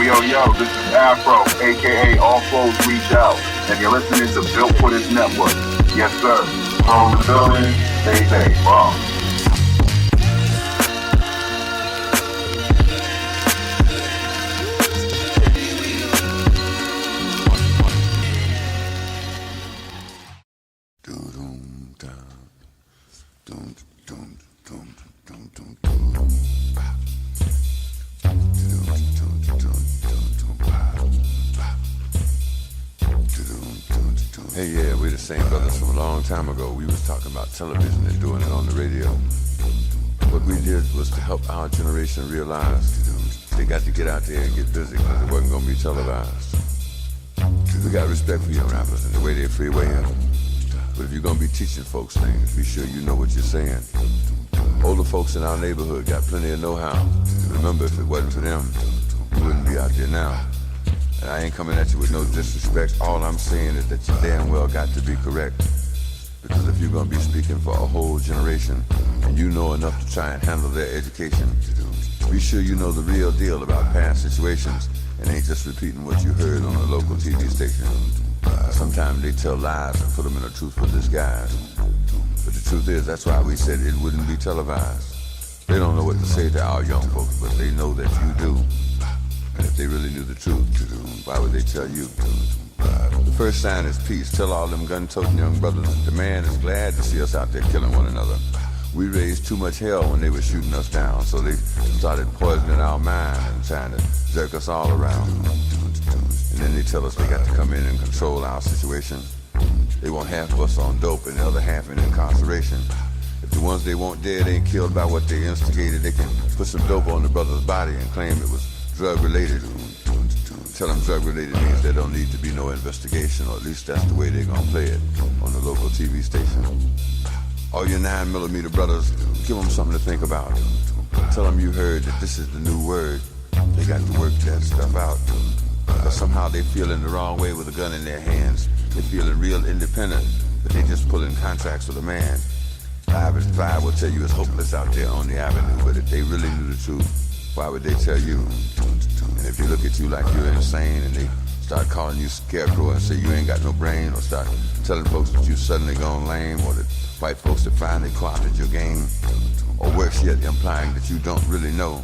Yo, this is Afro, aka All Flows Reach Out, and you're listening to Built for This Network. Yes, sir. From the building, stay bomb. Hey, yeah, we're the same brothers from a long time ago. We was talking about television and doing it on the radio. What we did was to help our generation realize they got to get out there and get busy because it wasn't going to be televised. We got respect for young rappers and the way they freewaying. But if you're going to be teaching folks things, be sure you know what you're saying. Older folks in our neighborhood got plenty of know-how. And remember, if it wasn't for them, you wouldn't be out there now. And I ain't coming at you with no disrespect. All I'm saying is that you damn well got to be correct. Because if you're going to be speaking for a whole generation and you know enough to try and handle their education, be sure you know the real deal about past situations and ain't just repeating what you heard on a local TV station. Sometimes they tell lies and put them in a truthful disguise. But the truth is, that's why we said it wouldn't be televised. They don't know what to say to our young folks, but they know that you do. And if they really knew the truth, why would they tell you? The first sign is peace. Tell all them gun-toting young brothers that the man is glad to see us out there killing one another. We raised too much hell when they were shooting us down, so they started poisoning our mind and trying to jerk us all around. And then they tell us they got to come in and control our situation. They want half of us on dope and the other half in incarceration. If the ones they want dead ain't killed by what they instigated, they can put some dope on the brother's body and claim it was drug-related. Tell them drug-related means there don't need to be no investigation, or at least that's the way they're gonna play it on the local TV station. All your 9mm brothers, give them something to think about. Tell them you heard that this is the new word. They got to work that stuff out. But somehow they feeling the wrong way with a gun in their hands. They feeling real independent, but they just pulling contracts with a man. 5 and 5 will tell you it's hopeless out there on the avenue, but if they really knew the truth, why would they tell you? And if they look at you like you're insane and they start calling you scarecrow and say you ain't got no brain, or start telling folks that you suddenly gone lame, or that white folks have finally co-opted your game, or worse yet, implying that you don't really know,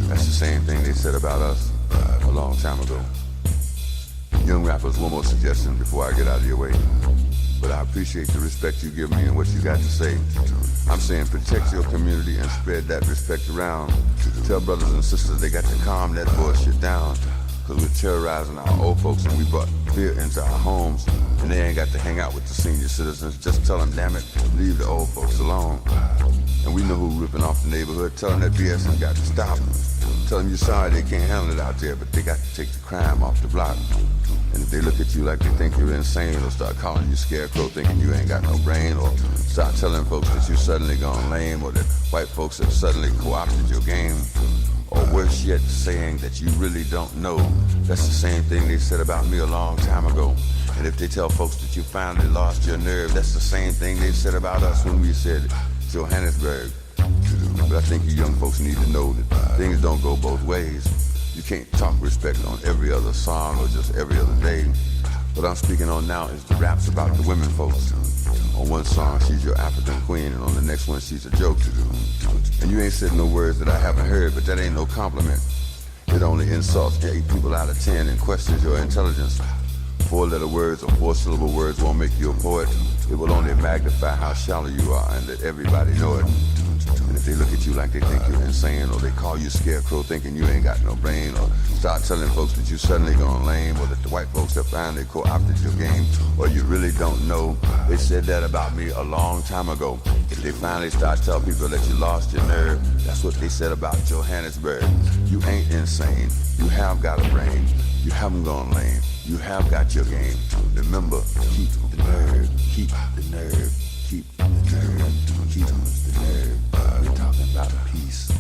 that's the same thing they said about us a long time ago. Young rappers, one more suggestion before I get out of your way. But I appreciate the respect you give me and what you got to say. I'm saying protect your community and spread that respect around. Tell brothers and sisters they got to calm that bullshit down, because we're terrorizing our old folks and we brought fear into our homes, and they ain't got to hang out with the senior citizens. Just tell them, damn it, leave the old folks alone. And we know who's ripping off the neighborhood. Tell them that BS has got to stop. Tell them you're sorry they can't handle it out there, but they got to take the crime off the block. And if they look at you like they think you're insane, or start calling you scarecrow thinking you ain't got no brain, or start telling folks that you suddenly gone lame, or that white folks have suddenly co-opted your game, or worse yet, saying that you really don't know, that's the same thing they said about me a long time ago. And if they tell folks that you finally lost your nerve, that's the same thing they said about us when we said Johannesburg. But I think you young folks need to know that things don't go both ways. You can't talk respect on every other song or just every other day. What I'm speaking on now is the raps about the women folks. On one song, she's your African queen, and on the next one, she's a joke. And you ain't said no words that I haven't heard, but that ain't no compliment. It only insults 8 people out of 10 and questions your intelligence. 4-letter words or 4-syllable words won't make you a poet. It will only magnify how shallow you are and let everybody know it. And if they look at you like they think you're insane, or they call you scarecrow thinking you ain't got no brain, or start telling folks that you suddenly gone lame, or that the white folks have finally co-opted your game, or you really don't know, they said that about me a long time ago. If they finally start telling people that you lost your nerve, that's what they said about Johannesburg. You ain't insane. You have got a brain. You haven't gone lame. You have got your game. Remember, keep the nerve. Keep the nerve. Keep the nerve. Keep the nerve. We're talking about peace.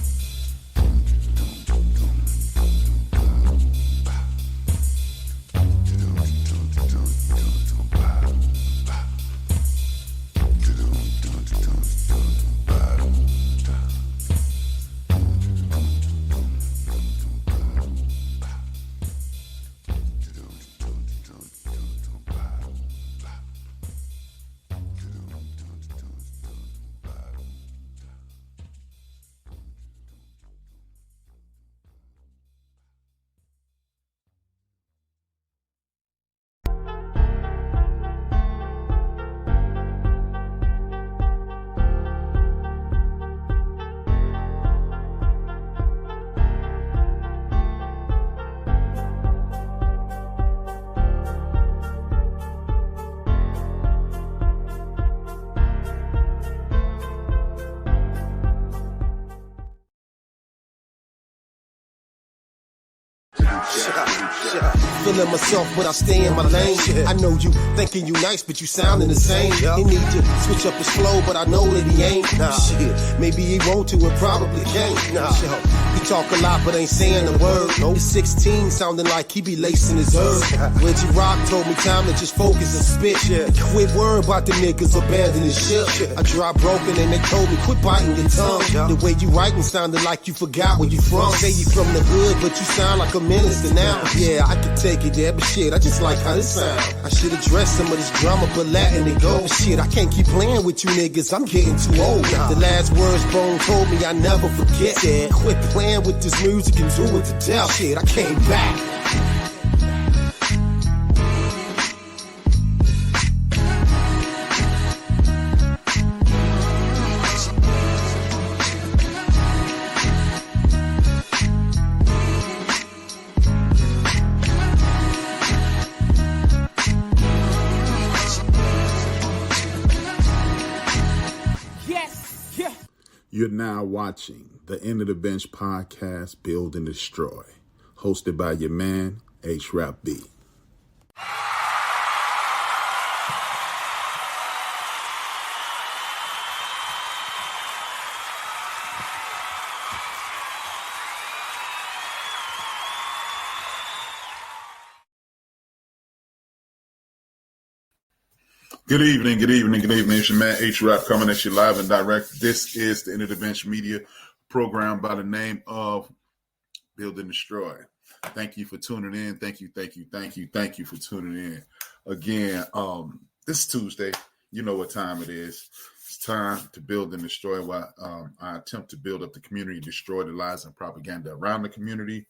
Feeling myself, but I stay in my lane. I know you thinking you nice, but you sounding the same. He need to switch up his flow, but I know that he ain't. Shit, maybe he want to and probably can't. He talk a lot, but ain't saying a word. He's 16, sounding like he be lacing his herbs. Reggie Rock told me time to just focus and spit. Quit worrying about the niggas abandoning shit. I dropped broken and they told me quit biting your tongue. The way you writing sounded like you forgot where you from. Say you from the hood, but you sound like a minister now. Yeah, I could take it there, but shit, I just like how this sound. I should address some of this drama, but letting it go. Shit, I can't keep playing with you niggas, I'm getting too old. The last words Bone told me I never forget. Quit playing with this music and do it to death. Shit, I came back. You're now watching the End of the Bench podcast, Build and Destroy, hosted by your man, H-Rap B. Good evening. It's your man H-Rap coming at you live and direct. This is the End of the Bench Media program by the name of Build and Destroy. Thank you for tuning in. Thank you for tuning in. Again, this Tuesday, you know what time it is. It's time to build and destroy. While I attempt to build up the community, destroy the lies and propaganda around the community.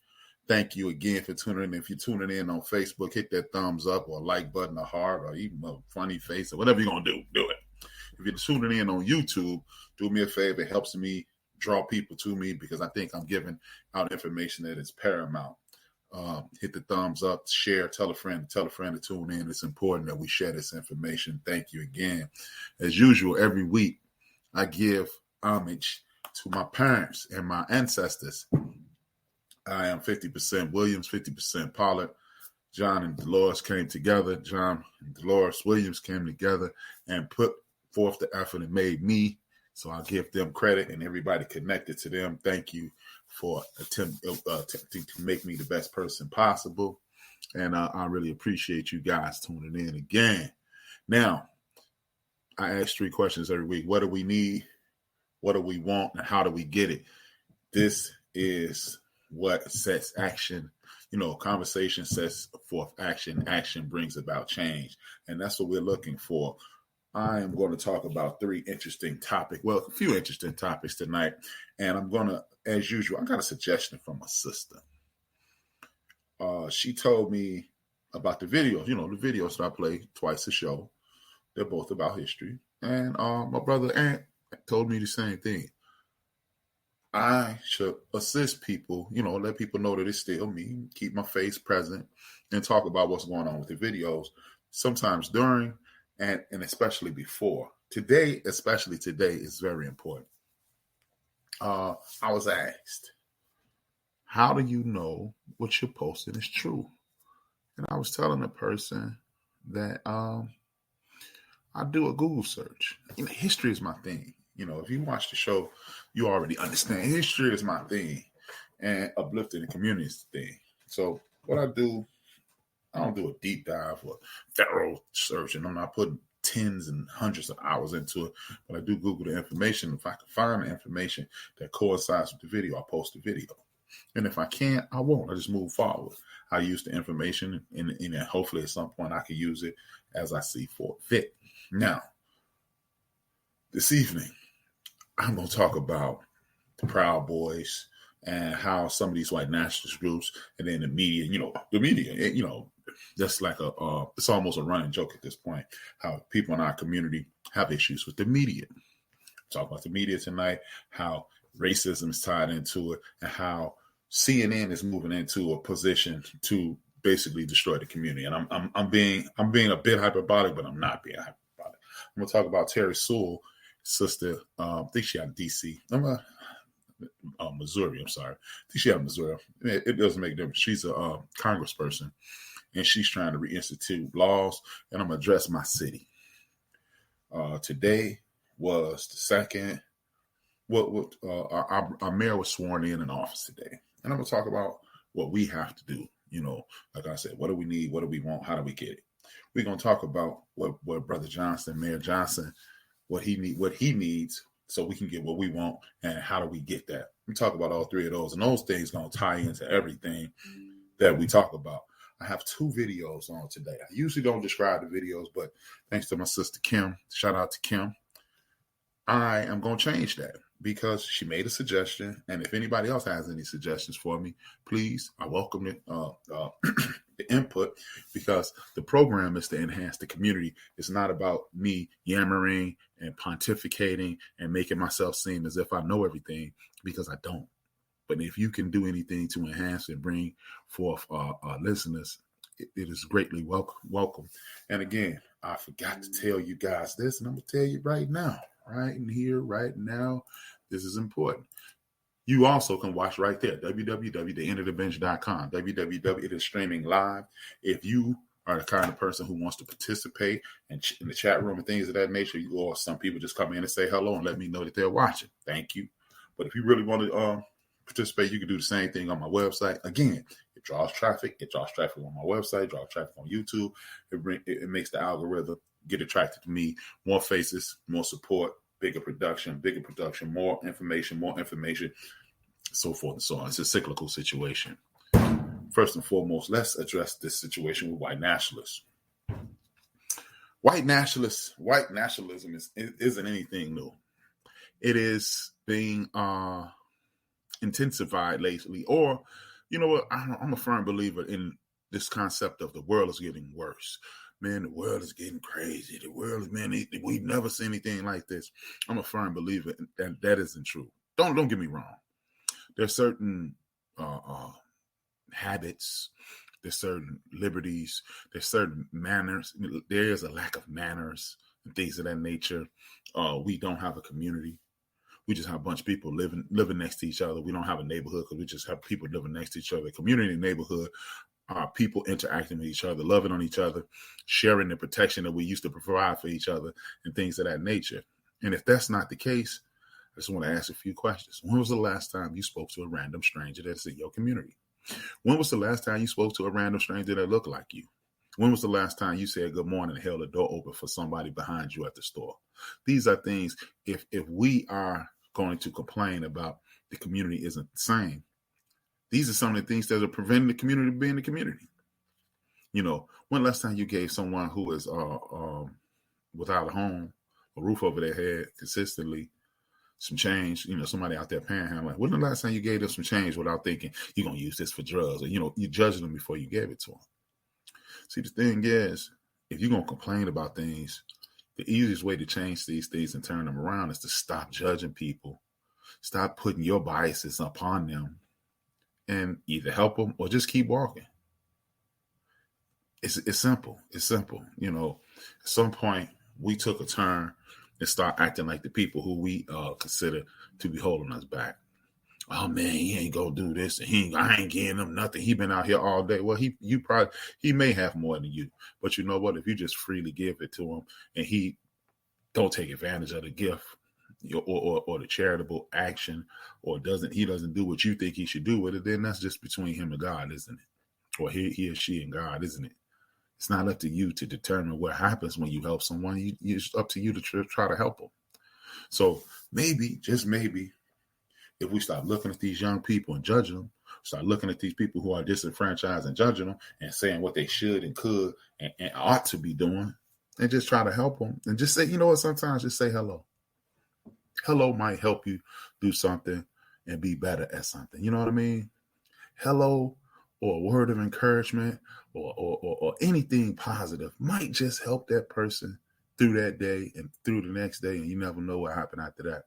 Thank you again for tuning in. If you're tuning in on Facebook, hit that thumbs up or like button, a heart, or even a funny face, or whatever you're going to do it. If you're tuning in on YouTube, do me a favor. It helps me draw people to me because I think I'm giving out information that is paramount. Hit the thumbs up, share, tell a friend to tune in. It's important that we share this information. Thank you again. As usual, every week, I give homage to my parents and my ancestors. I am 50% Williams, 50% Pollard. John and Dolores came together. John and Dolores Williams came together and put forth the effort and made me. So I give them credit and everybody connected to them. Thank you for attempting to make me the best person possible. And I really appreciate you guys tuning in again. Now, I ask 3 questions every week. What do we need? What do we want? And how do we get it? This is what sets action. Conversation sets forth action. Action brings about change. And that's what we're looking for. I am going to talk about 3 interesting topics. Well, a few interesting topics tonight. And I'm going to, as usual, I got a suggestion from my sister. She told me about the videos. The videos that I play twice a show. They're both about history. And my brother Ant told me the same thing. I should assist people, let people know that it's still me, keep my face present, and talk about what's going on with the videos, sometimes during and especially before. Especially today, is very important. I was asked, how do you know what you're posting is true? And I was telling the person that I do a Google search. History is my thing. If you watch the show, you already understand. History is my thing, and uplifting the community is the thing. So what I don't do a deep dive or thorough search, and I'm not putting tens and hundreds of hours into it, but I do Google the information. If I can find the information that coincides with the video, I'll post the video. And if I can't, I won't. I just move forward. I use the information, and hopefully at some point I can use it as I see fit. Now, this evening, I'm going to talk about the Proud Boys and how some of these white nationalist groups and then the media, that's like it's almost a running joke at this point, how people in our community have issues with the media. Talk about the media tonight, how racism is tied into it, and how CNN is moving into a position to basically destroy the community. And I'm being a bit hyperbolic, but I'm not being hyperbolic. I'm going to talk about Terry Sewell, sister, I think she out of DC. Missouri. I'm sorry. I think she out of Missouri. It doesn't make a difference. She's a congressperson, and she's trying to reinstitute laws, and I'm going to address my city. Today was the second. Our mayor was sworn in office today, and I'm going to talk about what we have to do. Like I said, what do we need? What do we want? How do we get it? We're going to talk about what Brother Johnson, Mayor Johnson, what he needs, so we can get what we want, and how do we get that? We talk about all three of those, and those things going to tie into everything that we talk about. I have 2 videos on today. I usually don't describe the videos, but thanks to my sister Kim, shout out to Kim, I am going to change that because she made a suggestion. And if anybody else has any suggestions for me, please, I welcome it, the input, because the program is to enhance the community. It's not about me yammering and pontificating and making myself seem as if I know everything, because I don't. But if you can do anything to enhance and bring forth listeners, it is greatly welcome. And again, I forgot to tell you guys this, and I'm going to tell you right now. Right in here, right now. This is important. You also can watch right there, www.theendofthebench.com. It is streaming live. If you are the kind of person who wants to participate in the chat room and things of that nature, or some people just come in and say hello and let me know that they're watching. Thank you. But if you really want to participate, you can do the same thing on my website. Again, it draws traffic. It draws traffic on my website, draws traffic on YouTube. It makes the algorithm get attracted to me. More faces, more support, bigger production, more information, so forth and so on. It's a cyclical situation. First and foremost, let's address this situation with white nationalists. White nationalism isn't anything new. It is being intensified lately. Or, you know what? I'm a firm believer in this concept of the world is getting worse. Man, the world is getting crazy. The world is, man, we've never seen anything like this. I'm a firm believer that isn't true. Don't get me wrong. There's certain habits, there's certain liberties, there's certain manners. There is a lack of manners and things of that nature. We don't have a community. We just have a bunch of people living next to each other. We don't have a neighborhood because we just have people living next to each other. Community and neighborhood are people interacting with each other, loving on each other, sharing the protection that we used to provide for each other and things of that nature. And if that's not the case, I just want to ask a few questions. When was the last time you spoke to a random stranger that's in your community? When was the last time you spoke to a random stranger that looked like you? When was the last time you said good morning and held the door open for somebody behind you at the store? These are things, if we are going to complain about the community isn't the same, these are some of the things that are preventing the community being the community. When last time you gave someone who is without a home, a roof over their head consistently, some change, somebody out there panhandling, when the last time you gave them some change without thinking you're going to use this for drugs, or, you judging them before you gave it to them? See, the thing is, if you're going to complain about things, the easiest way to change these things and turn them around is to stop judging people, stop putting your biases upon them, and either help them or just keep walking. It's simple. It's simple. At some point we took a turn and start acting like the people who we consider to be holding us back. Oh man, he ain't gonna do this, and I ain't getting him nothing. He been out here all day. Well, he may have more than you, but you know what? If you just freely give it to him, and he don't take advantage of the gift, or the charitable action, or he doesn't do what you think he should do with it, then that's just between him and God, isn't it? Or he or she and God, isn't it? It's not up to you to determine what happens when you help someone. It's up to you to try to help them. So maybe, just maybe, if we start looking at these young people and judging them, start looking at these people who are disenfranchised and judging them and saying what they should and could and ought to be doing, and just try to help them, and just say, sometimes just say hello. Hello might help you do something and be better at something. You know what I mean? Hello, or a word of encouragement, or anything positive might just help that person through that day and through the next day, and you never know what happened after that.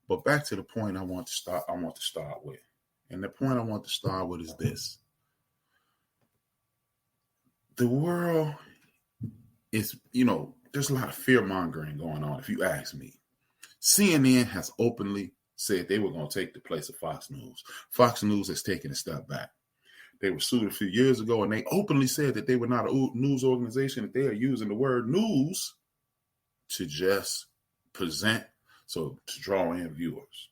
But back to the point I want to start with. And the point I want to start with is this. The world is, there's a lot of fear mongering going on, if you ask me. CNN has openly said they were going to take the place of Fox News. Fox News has taken a step back. They were sued a few years ago, and they openly said that they were not a news organization, that they are using the word news to just present, so to draw in viewers.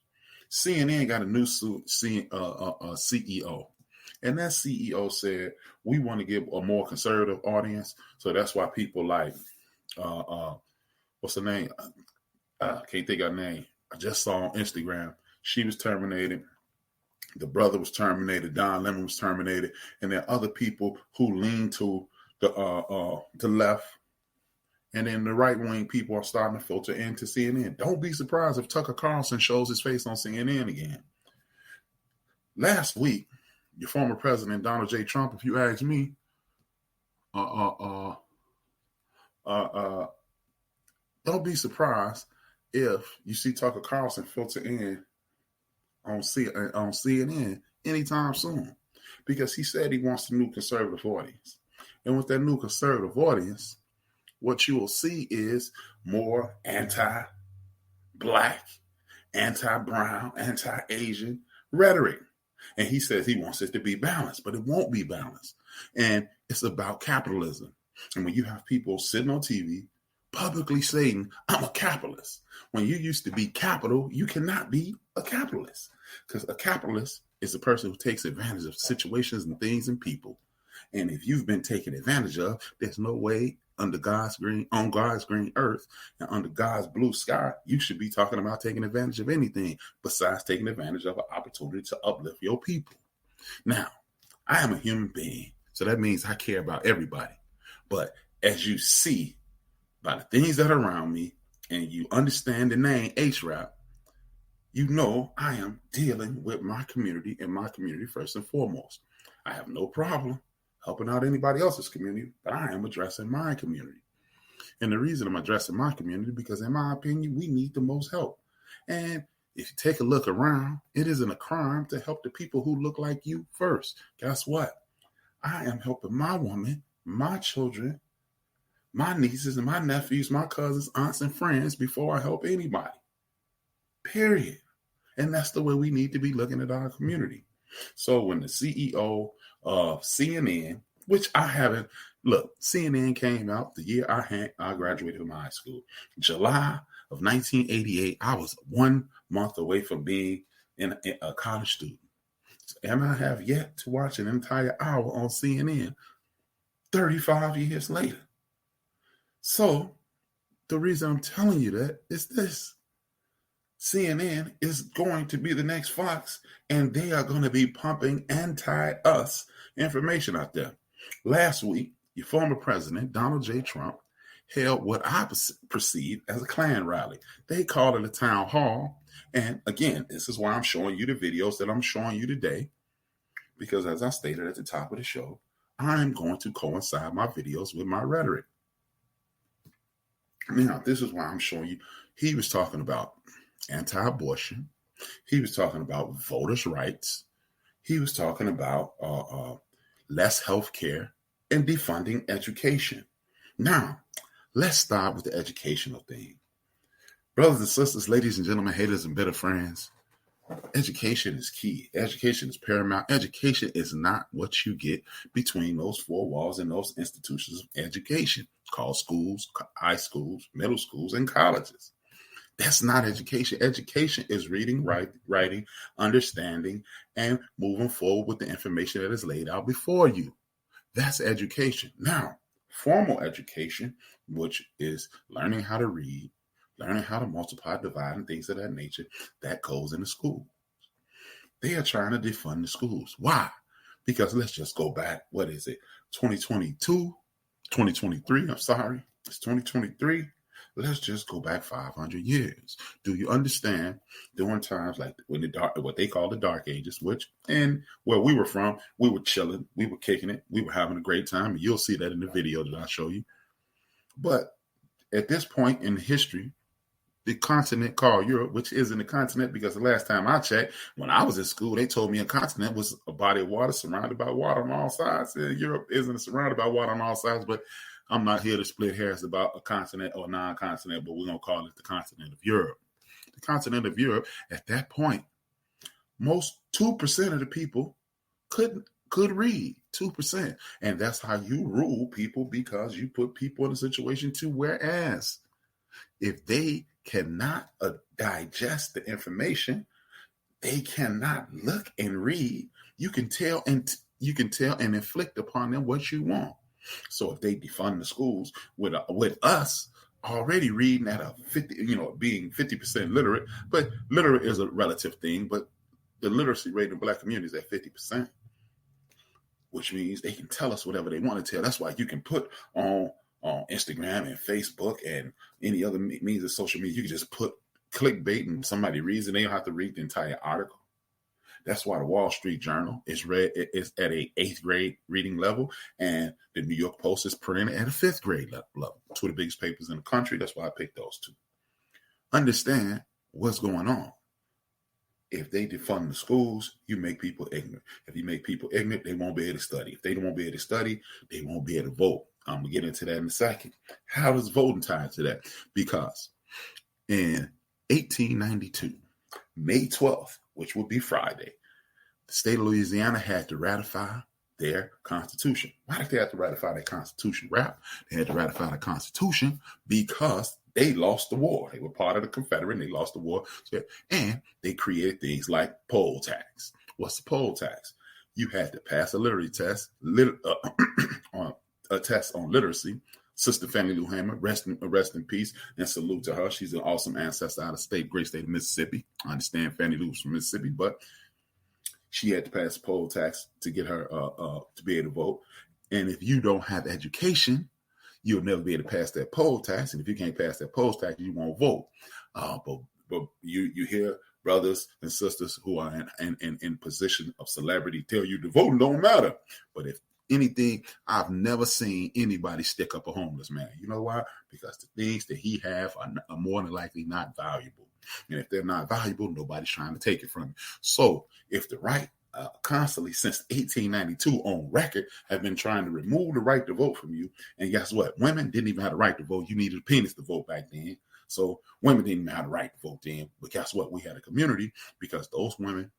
CNN got a new CEO, and that CEO said, we want to give a more conservative audience, so that's why people like, what's her name? I can't think of her name. I just saw on Instagram, she was terminated. The brother was terminated. Don Lemon was terminated. And there are other people who lean to the left. And then the right-wing people are starting to filter into CNN. Don't be surprised if Tucker Carlson shows his face on CNN again. Last week, your former president, Donald J. Trump, if you ask me, don't be surprised if you see Tucker Carlson filter in on CNN anytime soon, because he said he wants a new conservative audience. And with that new conservative audience, what you will see is more anti-black, anti-brown, anti-Asian rhetoric. And he says he wants it to be balanced, but it won't be balanced. And it's about capitalism. And when you have people sitting on TV publicly saying, I'm a capitalist. When you used to be capital, you cannot be a capitalist, because a capitalist is a person who takes advantage of situations and things and people. And if you've been taken advantage of, there's no way on God's green earth and under God's blue sky, you should be talking about taking advantage of anything besides taking advantage of an opportunity to uplift your people. Now, I am a human being, so that means I care about everybody. But as you see by the things that are around me, and you understand the name HRAP, you know I am dealing with my community and my community first and foremost. I have no problem helping out anybody else's community, but I am addressing my community. And the reason I'm addressing my community, because in my opinion, we need the most help. And if you take a look around, it isn't a crime to help the people who look like you first. Guess what? I am helping my woman, my children, my nieces and my nephews, my cousins, aunts, and friends before I help anybody. Period. And that's the way we need to be looking at our community. So when the CEO of CNN, which I haven't, look, CNN came out the year I graduated from high school. July of 1988, I was 1 month away from being a college student. And I have yet to watch an entire hour on CNN 35 years later. So the reason I'm telling you that is this. CNN is going to be the next Fox, and they are going to be pumping anti-us information out there. Last week, your former president, Donald J. Trump, held what I perceive as a Klan rally. They called it a town hall. And again, this is why I'm showing you the videos that I'm showing you today, because as I stated at the top of the show, I'm going to coincide my videos with my rhetoric. Now, this is why I'm showing you. He was talking about anti-abortion. He was talking about voters' rights. He was talking about less health care and defunding education. Now, let's start with the educational thing. Brothers and sisters, ladies and gentlemen, haters and bitter friends, education is key. Education is paramount. Education is not what you get between those four walls and those institutions of education called schools, high schools, middle schools, and colleges. That's not education. Education is reading, writing, understanding, and moving forward with the information that is laid out before you. That's education. Now, formal education, which is learning how to read, learning how to multiply, divide, and things of that nature, that goes into school. They are trying to defund the schools. Why? Because let's just go back. What is it? 2023. I'm sorry. It's 2023. Let's just go back 500 years. Do you understand? During times like when what they call the Dark Ages, which, and where we were from, we were chilling, we were kicking it, we were having a great time. You'll see that in the video that I'll show you. But at this point in history, the continent called Europe, which isn't a continent because the last time I checked, when I was in school, they told me a continent was a body of water surrounded by water on all sides. And Europe isn't surrounded by water on all sides, but I'm not here to split hairs about a continent or non-continent, but we're going to call it the continent of Europe. the continent of Europe, at that point, most 2% of the people could read, 2%. And that's how you rule people, because you put people in a situation to whereas if they cannot digest the information, they cannot look and read. You can tell and inflict upon them what you want. So if they defund the schools with us already reading at a 50, being 50% literate, but literate is a relative thing, but the literacy rate in the Black community is at 50%, which means they can tell us whatever they want to tell. That's why you can put on Instagram and Facebook and any other means of social media, you can just put clickbait and somebody reads and they don't have to read the entire article. That's why the Wall Street Journal is at a 8th grade reading level, and the New York Post is printed at a 5th grade level. Two of the biggest papers in the country. That's why I picked those two. Understand what's going on. If they defund the schools, you make people ignorant. If you make people ignorant, they won't be able to study. If they won't be able to study, they won't be able to vote. I'm going to get into that in a second. How does voting tie into that? Because in 1892, May 12th, which would be Friday, the state of Louisiana had to ratify their constitution. Why did they have to ratify their constitution, Rap? They had to ratify the constitution because they lost the war. They were part of the Confederate and they lost the war. And they created things like poll tax. What's the poll tax? You had to pass a literacy test, a test on literacy. Sister Fannie Lou Hamer, rest in peace, and salute to her. She's an awesome ancestor out of great state of Mississippi. I understand Fannie Lou's from Mississippi, but she had to pass a poll tax to get her to be able to vote. And if you don't have education, you'll never be able to pass that poll tax. And if you can't pass that poll tax, you won't vote. But you hear brothers and sisters who are in position of celebrity tell you the voting don't matter. But if anything, I've never seen anybody stick up a homeless man. You know why? Because the things that he have are more than likely not valuable. And if they're not valuable, nobody's trying to take it from you. So if the right constantly since 1892 on record have been trying to remove the right to vote from you, and guess what? Women didn't even have the right to vote. You needed a penis to vote back then. So women didn't even have the right to vote then. But guess what? We had a community because those women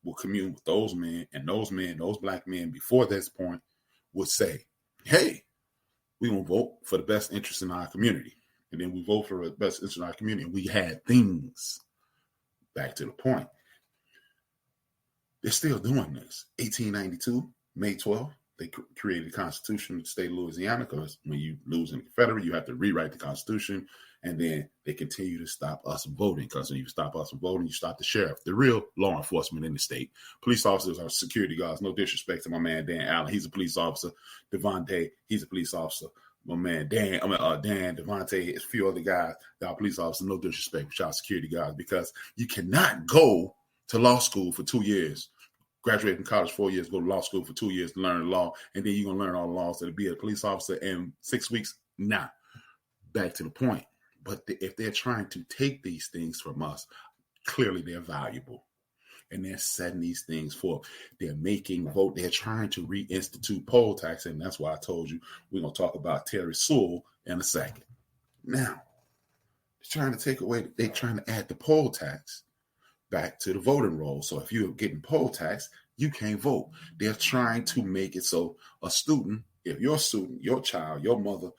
will commune with those men, and those Black men before this point would say, hey, we're going to vote for the best interest in our community. And then we vote for the best interest in our community. And we had things. Back to the point. They're still doing this. 1892, May 12th, they created the Constitution of the state of Louisiana, because when you lose in the Confederate, you have to rewrite the Constitution. And then they continue to stop us from voting, because when you stop us from voting, you stop the sheriff, the real law enforcement in the state. Police officers are security guards. No disrespect to my man Dan Allen. He's a police officer. Devon Day, he's a police officer. My man Dan, Devontae, a few other guys that are police officers. No disrespect, but y'all security guards, because you cannot go to law school for 2 years, graduate from college 4 years, go to law school for 2 years to learn law, and then you're going to learn all the laws to be a police officer in 6 weeks. Nah, back to the point. But if they're trying to take these things from us, clearly they're valuable. And they're setting these things forth. They're making vote. They're trying to reinstitute poll tax. And that's why I told you we're going to talk about Terry Sewell in a second. Now, they're trying to take away, they're trying to add the poll tax back to the voting roll. So if you're getting poll tax, you can't vote. They're trying to make it so a student, if your student, your child, your mother,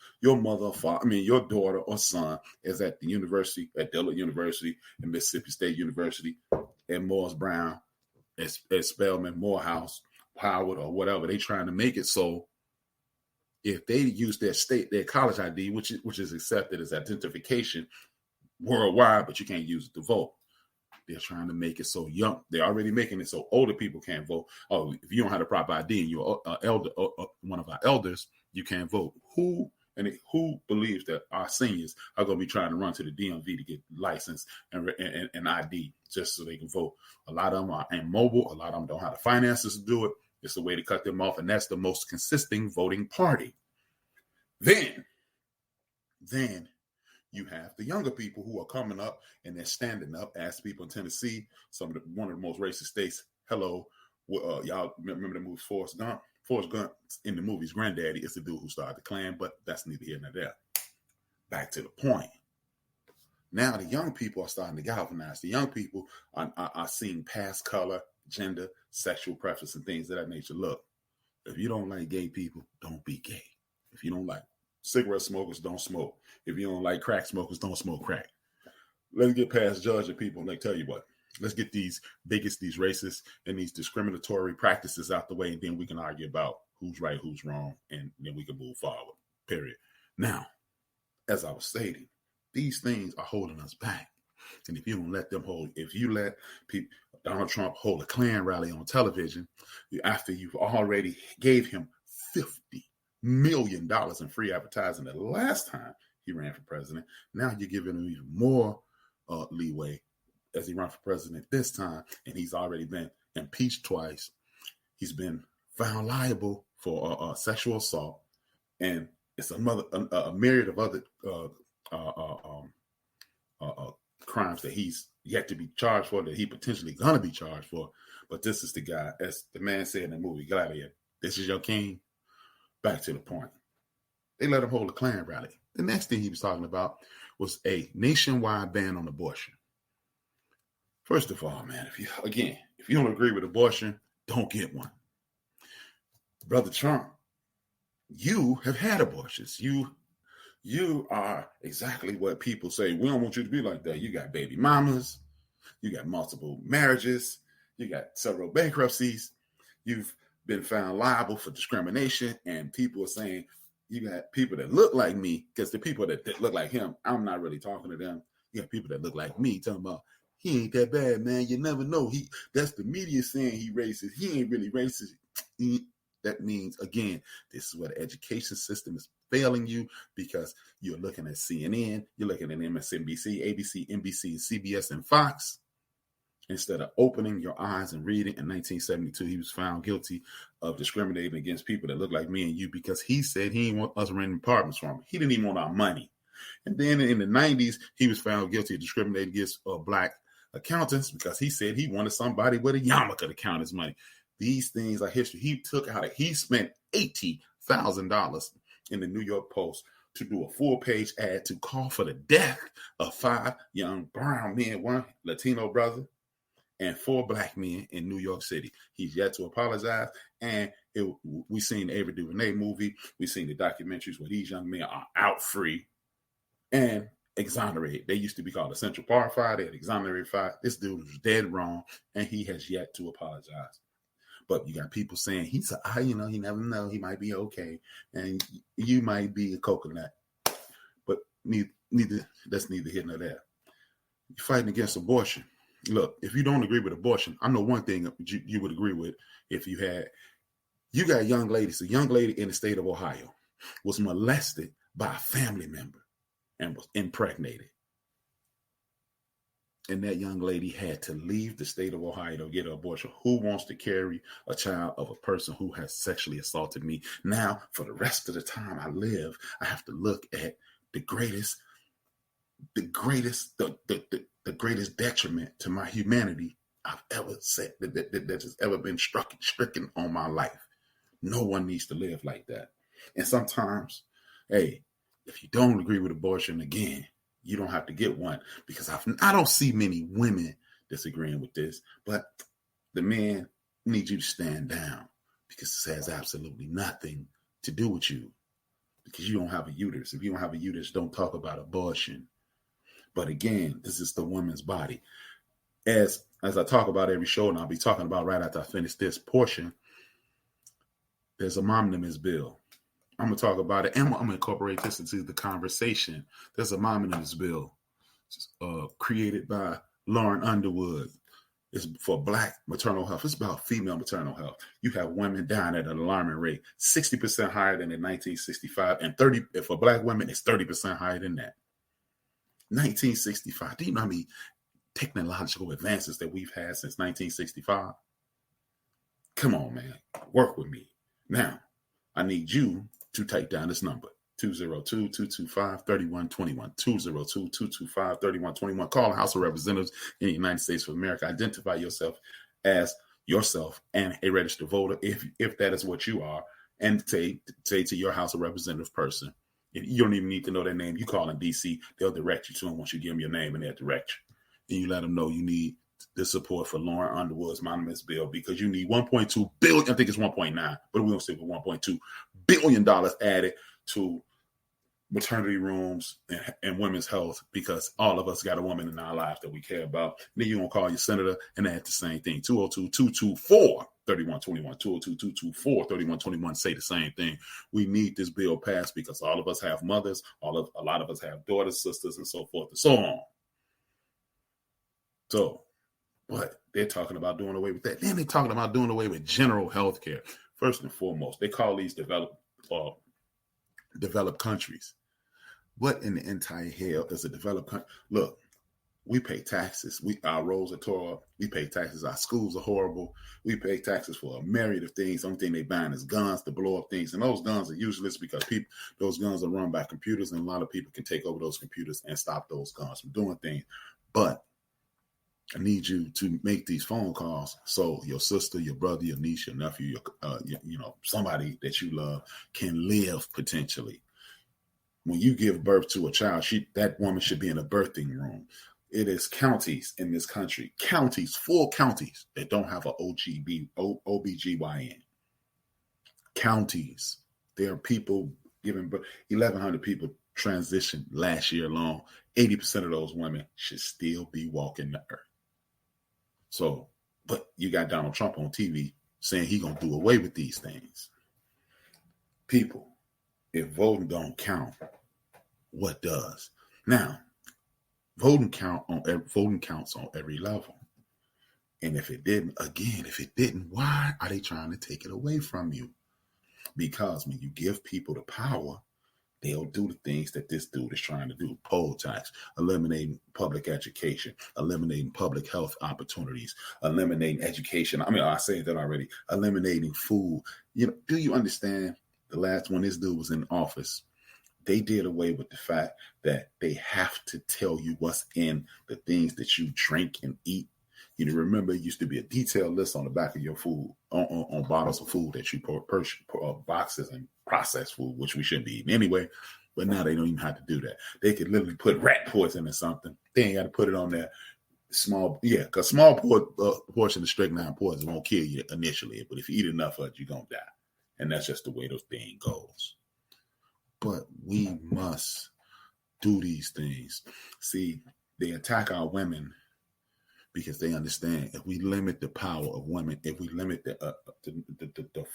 father, your daughter or son is at the university, at Dillard University, and Mississippi State University, and Morris Brown, at Spelman, Morehouse, Howard, or whatever, they trying to make it so if they use their college ID, which is accepted as identification worldwide, but you can't use it to vote. They're trying to make it so young. They're already making it so older people can't vote. Oh, if you don't have the proper ID and you're one of our elders, you can't vote. Who believes that our seniors are going to be trying to run to the DMV to get license and ID just so they can vote? A lot of them are immobile. A lot of them don't have the finances to do it. It's a way to cut them off, and that's the most consistent voting party. Then you have the younger people who are coming up and they're standing up as people in Tennessee, one of the most racist states. Hello, y'all remember the movie Forrest Gump? Forrest Gump in the movie's granddaddy is the dude who started the Klan, but that's neither here nor there. Back to the point. Now the young people are starting to galvanize. The young people are seeing past color, gender, sexual preference, and things of that nature. Look, if you don't like gay people, don't be gay. If you don't like cigarette smokers, don't smoke. If you don't like crack smokers, don't smoke crack. Let's get past judging people. Like, tell you what, let's get these bigots, these racists, and these discriminatory practices out the way, and then we can argue about who's right, who's wrong, and then we can move forward, period. Now, as I was stating, these things are holding us back. And if you don't let them hold, if you let people, Donald Trump hold a Klan rally on television, after you've already gave him $50 million in free advertising the last time he ran for president, now you're giving him even more leeway as he ran for president this time, and he's already been impeached twice. He's been found liable for sexual assault, and it's a myriad of other crimes that he's yet to be charged for, that he potentially gonna be charged for. But this is the guy, as the man said in the movie Gladiator, this is your king. Back to the point. They let him hold a Klan rally. The next thing he was talking about was a nationwide ban on abortion. First of all, man, if you don't agree with abortion, don't get one. Brother Trump, you have had abortions. You are exactly what people say. We don't want you to be like that. You got baby mamas. You got multiple marriages. You got several bankruptcies. You've been found liable for discrimination. And people are saying, you got people that look like me, because the people that look like him, I'm not really talking to them. You got people that look like me talking about, he ain't that bad, man. You never know. That's the media saying he racist. He ain't really racist. That means, again, this is where the education system is failing you, because you're looking at CNN, you're looking at MSNBC, ABC, NBC, CBS, and Fox, instead of opening your eyes and reading. In 1972, he was found guilty of discriminating against people that look like me and you, because he said he didn't want us renting apartments from him. He didn't even want our money. And then in the 90s, he was found guilty of discriminating against black accountants, because he said he wanted somebody with a yarmulke to count his money. These things are history. He spent $80,000 in the New York Post to do a full-page ad to call for the death of 5 young brown men, 1 Latino brother, and 4 black men in New York City. He's yet to apologize. And we've seen the Ava DuVernay movie. We've seen the documentaries where these young men are out free and exonerated. They used to be called the Central Park Five. They had exonerated 5. This dude was dead wrong, and he has yet to apologize. But you got people saying he never know, he might be okay, and you might be a coconut. But that's neither here nor there. You're fighting against abortion. Look, if you don't agree with abortion, I know one thing you would agree with. If you got young ladies. A young lady in the state of Ohio was molested by a family member and was impregnated. And that young lady had to leave the state of Ohio to get an abortion. Who wants to carry a child of a person who has sexually assaulted me? Now, for the rest of the time I live, I have to look at the greatest detriment to my humanity I've ever said that has ever been stricken on my life. No one needs to live like that. And sometimes, hey, if you don't agree with abortion, again, you don't have to get one, because I don't see many women disagreeing with this, but the men need you to stand down, because this has absolutely nothing to do with you, because you don't have a uterus. If you don't have a uterus, don't talk about abortion. But again, this is the woman's body. As I talk about every show, and I'll be talking about right after I finish this portion, there's a omnibus bill. I'm going to talk about it, and I'm going to incorporate this into the conversation. There's a omnibus bill created by Lauren Underwood. It's for Black maternal health. It's about female maternal health. You have women dying at an alarming rate, 60% higher than in 1965, and for Black women, it's 30% higher than that. 1965. Do you know how many technological advances that we've had since 1965? Come on, man. Work with me. Now, I need you to take down this number, 202-225-3121, 202-225-3121. Call the House of Representatives in the United States of America. Identify yourself as yourself and a registered voter, if that is what you are, and say to your House of Representative person, You don't even need to know their name. You call in DC, they'll direct you to them once you give them your name, and they'll direct you. And you let them know you need the support for Lauren Underwood's Monuments Bill, because you need $1.2 billion. I think it's 1.9, but we don't stick with $1.2 billion added to maternity rooms and women's health, because all of us got a woman in our lives that we care about. And then you're going to call your senator and add the same thing. 202-224-3121, 202-224-3121, say the same thing. We need this bill passed because all of us have mothers, a lot of us have daughters, sisters, and so forth and so on. So, but they're talking about doing away with that. Then they're talking about doing away with general health care. First and foremost, they call these developed countries. What in the entire hell is a developed country? Look, we pay taxes. Our roads are tore up. We pay taxes. Our schools are horrible. We pay taxes for a myriad of things. The only thing they buying is guns to blow up things. And those guns are useless because those guns are run by computers, and a lot of people can take over those computers and stop those guns from doing things. But I need you to make these phone calls so your sister, your brother, your niece, your nephew, somebody that you love can live potentially. When you give birth to a child, that woman should be in a birthing room. It is counties in this country, full counties that don't have an OBGYN. Counties. There are people giving birth. 1,100 people transitioned last year alone. 80% of those women should still be walking the earth. So, but you got Donald Trump on TV saying he's going to do away with these things. People, if voting don't count, what does? Now, voting counts on every level. And if it didn't, why are they trying to take it away from you? Because when you give people the power, they'll do the things that this dude is trying to do. Poll tax, eliminating public education, eliminating public health opportunities, eliminating education. I said that already. Eliminating food. Do you understand? The last one, this dude was in office, they did away with the fact that they have to tell you what's in the things that you drink and eat. Remember, it used to be a detailed list on the back of your food, on bottles of food that you purchase, boxes and processed food, which we shouldn't be eating anyway. But now they don't even have to do that. They could literally put rat poison or something. They ain't got to put it on there. Because small portion of strychnine poison won't kill you initially. But if you eat enough of it, you're going to die. And that's just the way those thing goes. But we must do these things. See, they attack our women because they understand if we limit the power of women, if we limit the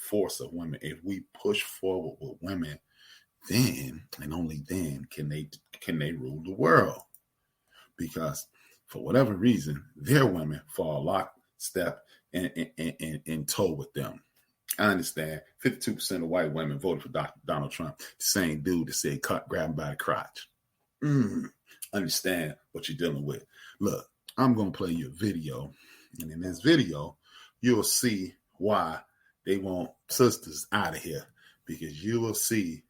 force of women, if we push forward with women, then and only then can they rule the world. Because for whatever reason, their women fall lockstep and toe with them. I understand 52% of white women voted for Donald Trump, the same dude that said grab him by the crotch. Understand what you're dealing with. Look, I'm going to play you a video, and in this video, you'll see why they want sisters out of here, because you will see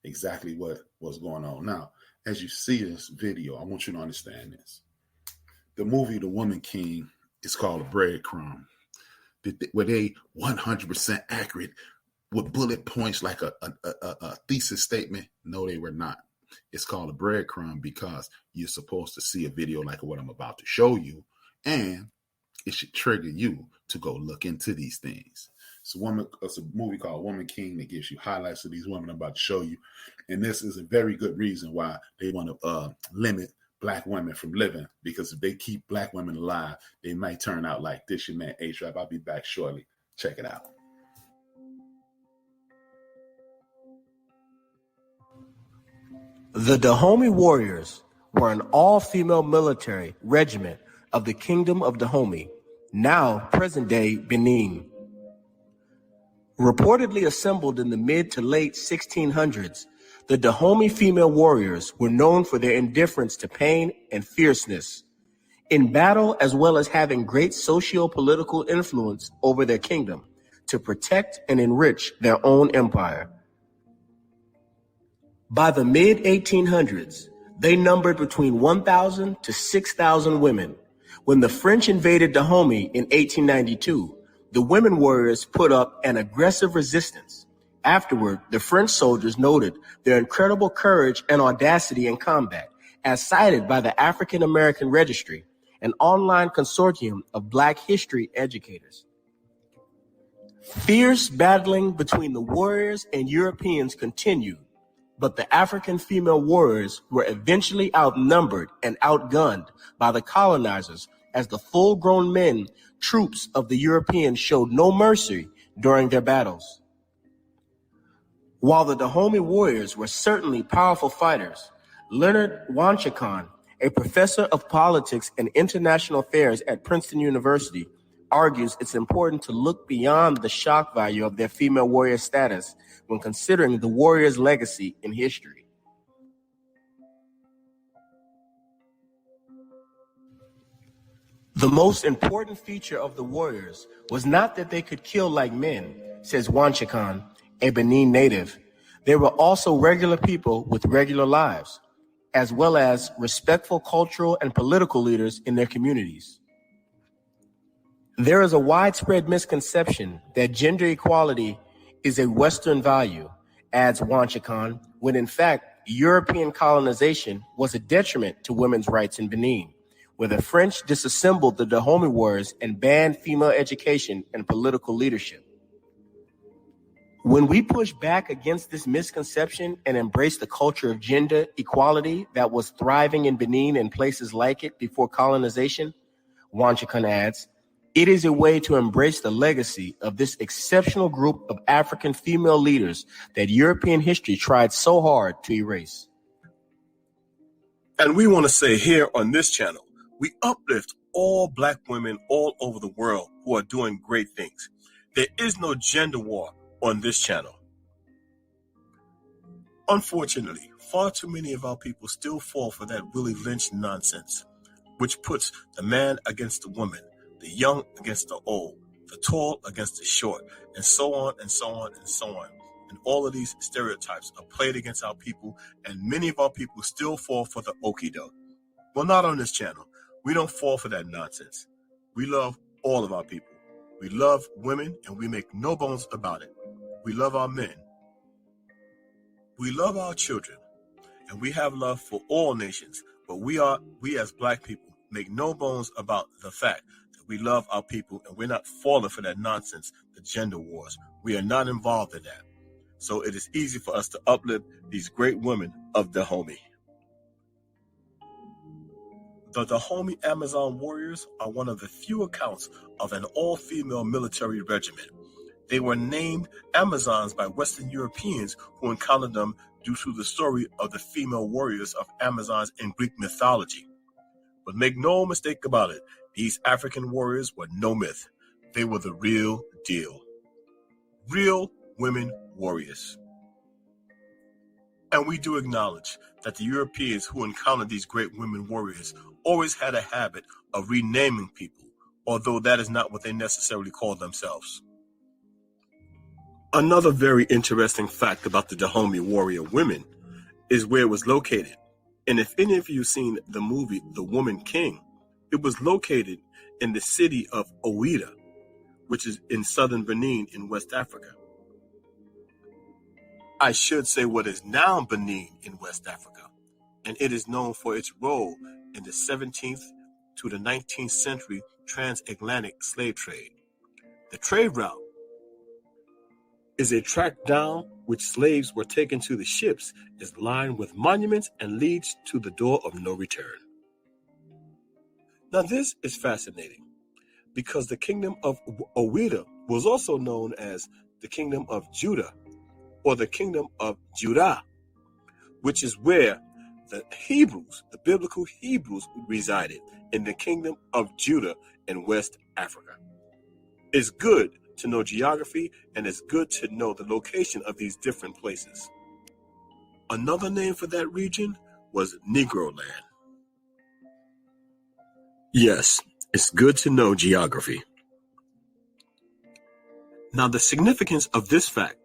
exactly what's going on. Now, as you see this video, I want you to understand this. The movie The Woman King is called A Breadcrumb. Were they 100% accurate with bullet points like a thesis statement? No, they were not. It's called A Breadcrumb because you're supposed to see a video like what I'm about to show you, and it should trigger you to go look into these things. It's a movie called Woman King that gives you highlights of these women I'm about to show you, and this is a very good reason why they want to limit Black women from living, because if they keep Black women alive, they might turn out like this. Your man H-Rap. I'll be back shortly. Check it out. The Dahomey Warriors were an all-female military regiment of the Kingdom of Dahomey, now present-day Benin. Reportedly assembled in the mid to late 1600s, the Dahomey female warriors were known for their indifference to pain and fierceness in battle, as well as having great socio-political influence over their kingdom to protect and enrich their own empire. By the mid-1800s, they numbered between 1,000 to 6,000 women. When the French invaded Dahomey in 1892, the women warriors put up an aggressive resistance, Afterward, the French soldiers noted their incredible courage and audacity in combat, as cited by the African American Registry, an online consortium of Black history educators. Fierce battling between the warriors and Europeans continued, but the African female warriors were eventually outnumbered and outgunned by the colonizers as the full-grown men troops of the Europeans showed no mercy during their battles. While the Dahomey warriors were certainly powerful fighters, Leonard Wanchicon, a professor of politics and international affairs at Princeton University, argues it's important to look beyond the shock value of their female warrior status when considering the warriors' legacy in history. The most important feature of the warriors was not that they could kill like men, says Wanchicon, a Benin native. They were also regular people with regular lives, as well as respectful cultural and political leaders in their communities. There is a widespread misconception that gender equality is a Western value, adds Wanchicon, when in fact European colonization was a detriment to women's rights in Benin, where the French disassembled the Dahomey warriors and banned female education and political leadership. When we push back against this misconception and embrace the culture of gender equality that was thriving in Benin and places like it before colonization, Wanchicon adds, it is a way to embrace the legacy of this exceptional group of African female leaders that European history tried so hard to erase. And we want to say here on this channel, we uplift all Black women all over the world who are doing great things. There is no gender war on this channel. Unfortunately, far too many of our people still fall for that Willie Lynch nonsense, which puts the man against the woman, the young against the old, the tall against the short, and so on and so on and so on. And all of these stereotypes are played against our people, and many of our people still fall for the okie doke. Well, not on this channel. We don't fall for that nonsense. We love all of our people. We love women, and we make no bones about it. We love our men. We love our children, and we have love for all nations. But we as Black people make no bones about the fact that we love our people, and we're not falling for that nonsense, the gender wars. We are not involved in that. So it is easy for us to uplift these great women of Dahomey. The Dahomey Amazon warriors are one of the few accounts of an all-female military regiment. They were named Amazons by Western Europeans who encountered them due to the story of the female warriors of Amazons in Greek mythology. But make no mistake about it, these African warriors were no myth. They were the real deal. Real women warriors. And we do acknowledge that the Europeans who encountered these great women warriors always had a habit of renaming people, although that is not what they necessarily called themselves. Another very interesting fact about the Dahomey warrior women is where it was located. And if any of you have seen the movie The Woman King, it was located in the city of Ouidah, which is in southern Benin in West Africa. I should say what is now Benin in West Africa, and it is known for its role in the 17th to the 19th century transatlantic slave trade. The trade route is a track down which slaves were taken to the ships, is lined with monuments and leads to the door of no return. Now this is fascinating because the kingdom of Ouidah was also known as the kingdom of Judah or the kingdom of Judah, which is where the Hebrews, the biblical Hebrews, resided in the kingdom of Judah in West Africa. It's good to know geography, and it's good to know the location of these different places. Another name for that region was Negro Land. Yes, it's good to know geography. Now, the significance of this fact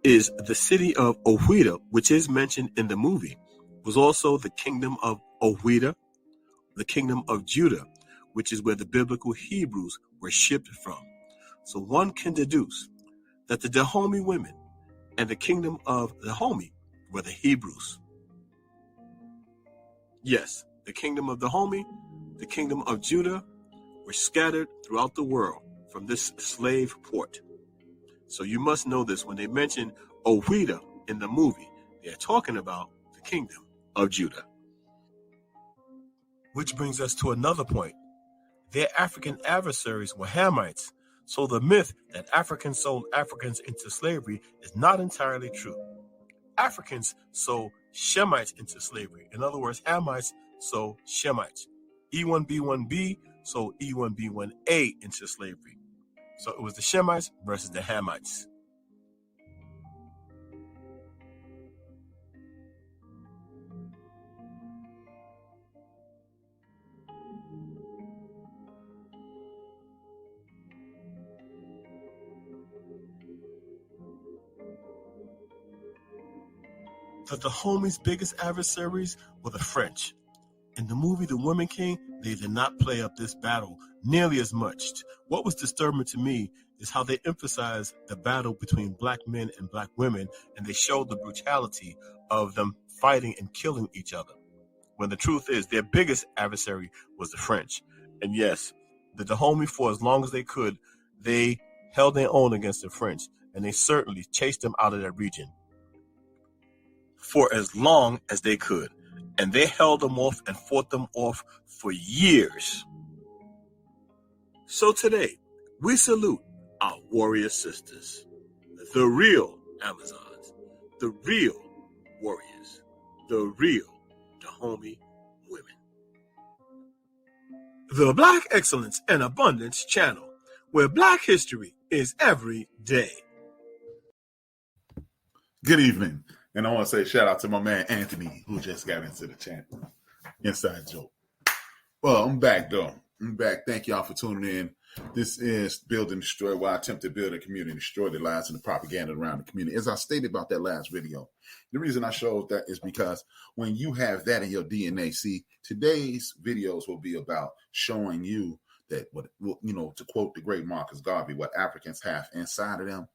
is the city of Ouidah, which is mentioned in the movie, was also the kingdom of Ouidah, the kingdom of Judah, which is where the biblical Hebrews were shipped from. So one can deduce that the Dahomey women and the kingdom of the Dahomey were the Hebrews. Yes, the kingdom of the Dahomey, the kingdom of Judah were scattered throughout the world from this slave port. So you must know this. When they mention Ouida in the movie, they're talking about the kingdom of Judah. Which brings us to another point. Their African adversaries were Hamites, so the myth that Africans sold Africans into slavery is not entirely true. Africans sold Shemites into slavery. In other words, Hamites sold Shemites. E1B1B sold E1B1A into slavery. So it was the Shemites versus the Hamites. The Dahomey's biggest adversaries were the French. In the movie The Woman King, they did not play up this battle nearly as much. What was disturbing to me is how they emphasized the battle between black men and black women, and they showed the brutality of them fighting and killing each other. When the truth is, their biggest adversary was the French. And yes, the Dahomey, for as long as they could, they held their own against the French, and they certainly chased them out of that region for as long as they could. And they held them off and fought them off for years. So today, we salute our warrior sisters, the real Amazons, the real warriors, the real Dahomey women. The Black Excellence and Abundance channel, where Black history is every day. Good evening. And I want to say shout out to my man Anthony, who just got into the channel. Inside joke. Well, I'm back though. I'm back. Thank y'all for tuning in. This is Build and Destroy, where I attempt to build a community and destroy the lies and the propaganda around the community. As I stated about that last video, the reason I showed that is because when you have that in your DNA, see, today's videos will be about showing you that what, you know, to quote the great Marcus Garvey, what Africans have inside of them.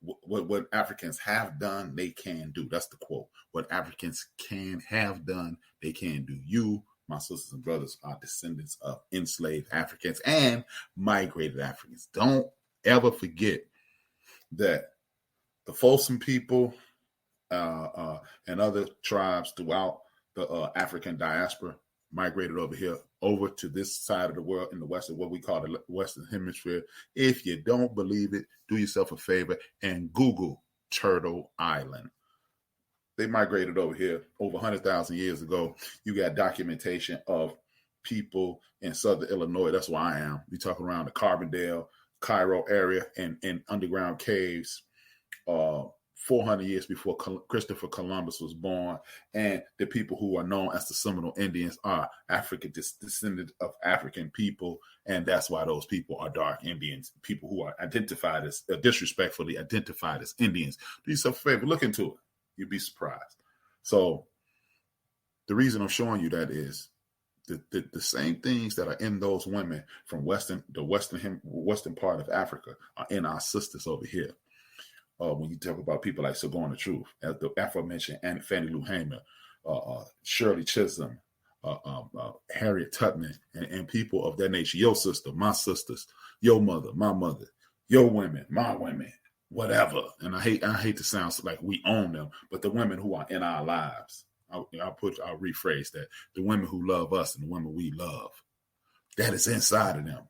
What Africans have done, they can do. That's the quote. What Africans can have done, they can do. You, my sisters and brothers, are descendants of enslaved Africans and migrated Africans. Don't ever forget that the Folsom people and other tribes throughout the African diaspora migrated over here, over to this side of the world in the Western, what we call the Western Hemisphere. If you don't believe it, do yourself a favor and Google Turtle Island. They migrated over here over 100,000 years ago. You got documentation of people in Southern Illinois. That's where I am. We talk around the Carbondale, Cairo area and underground caves, 400 years before Christopher Columbus was born, and the people who are known as the Seminole Indians are African descendants of African people, and that's why those people are dark Indians, people who are identified as disrespectfully identified as Indians. Do yourself a favor, look into it. You'd be surprised. So the reason I'm showing you that is the same things that are in those women from the western part of Africa are in our sisters over here. When you talk about people like Sojourner Truth, the aforementioned Fannie Lou Hamer, Shirley Chisholm, Harriet Tubman, and people of that nature, your sister, my sisters, your mother, my mother, your women, my women, whatever. And I hate to sound like we own them, but the women who are in our lives, I'll rephrase that, the women who love us and the women we love, that is inside of them.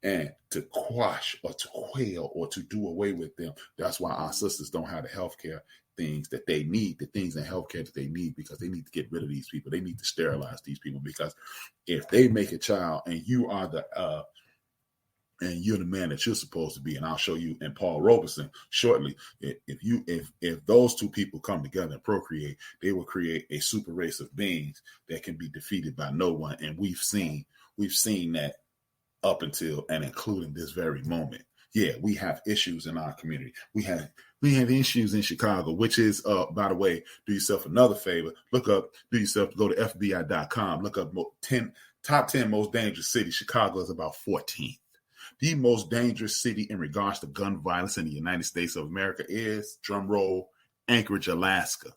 And to quash or to quail or to do away with them, that's why our sisters don't have the healthcare things that they need, the things in healthcare that they need, because they need to get rid of these people. They need to sterilize these people, because if they make a child and you are and you're the man that you're supposed to be, and I'll show you in Paul Robeson shortly, if those two people come together and procreate, they will create a super race of beings that can be defeated by no one. And we've seen that up until and including this very moment. Yeah, we have issues in our community. We have issues in Chicago, which is, by the way, do yourself another favor. Go to FBI.com. Look up top 10 most dangerous cities. Chicago is about 14th. The most dangerous city in regards to gun violence in the United States of America is, drum roll, Anchorage, Alaska.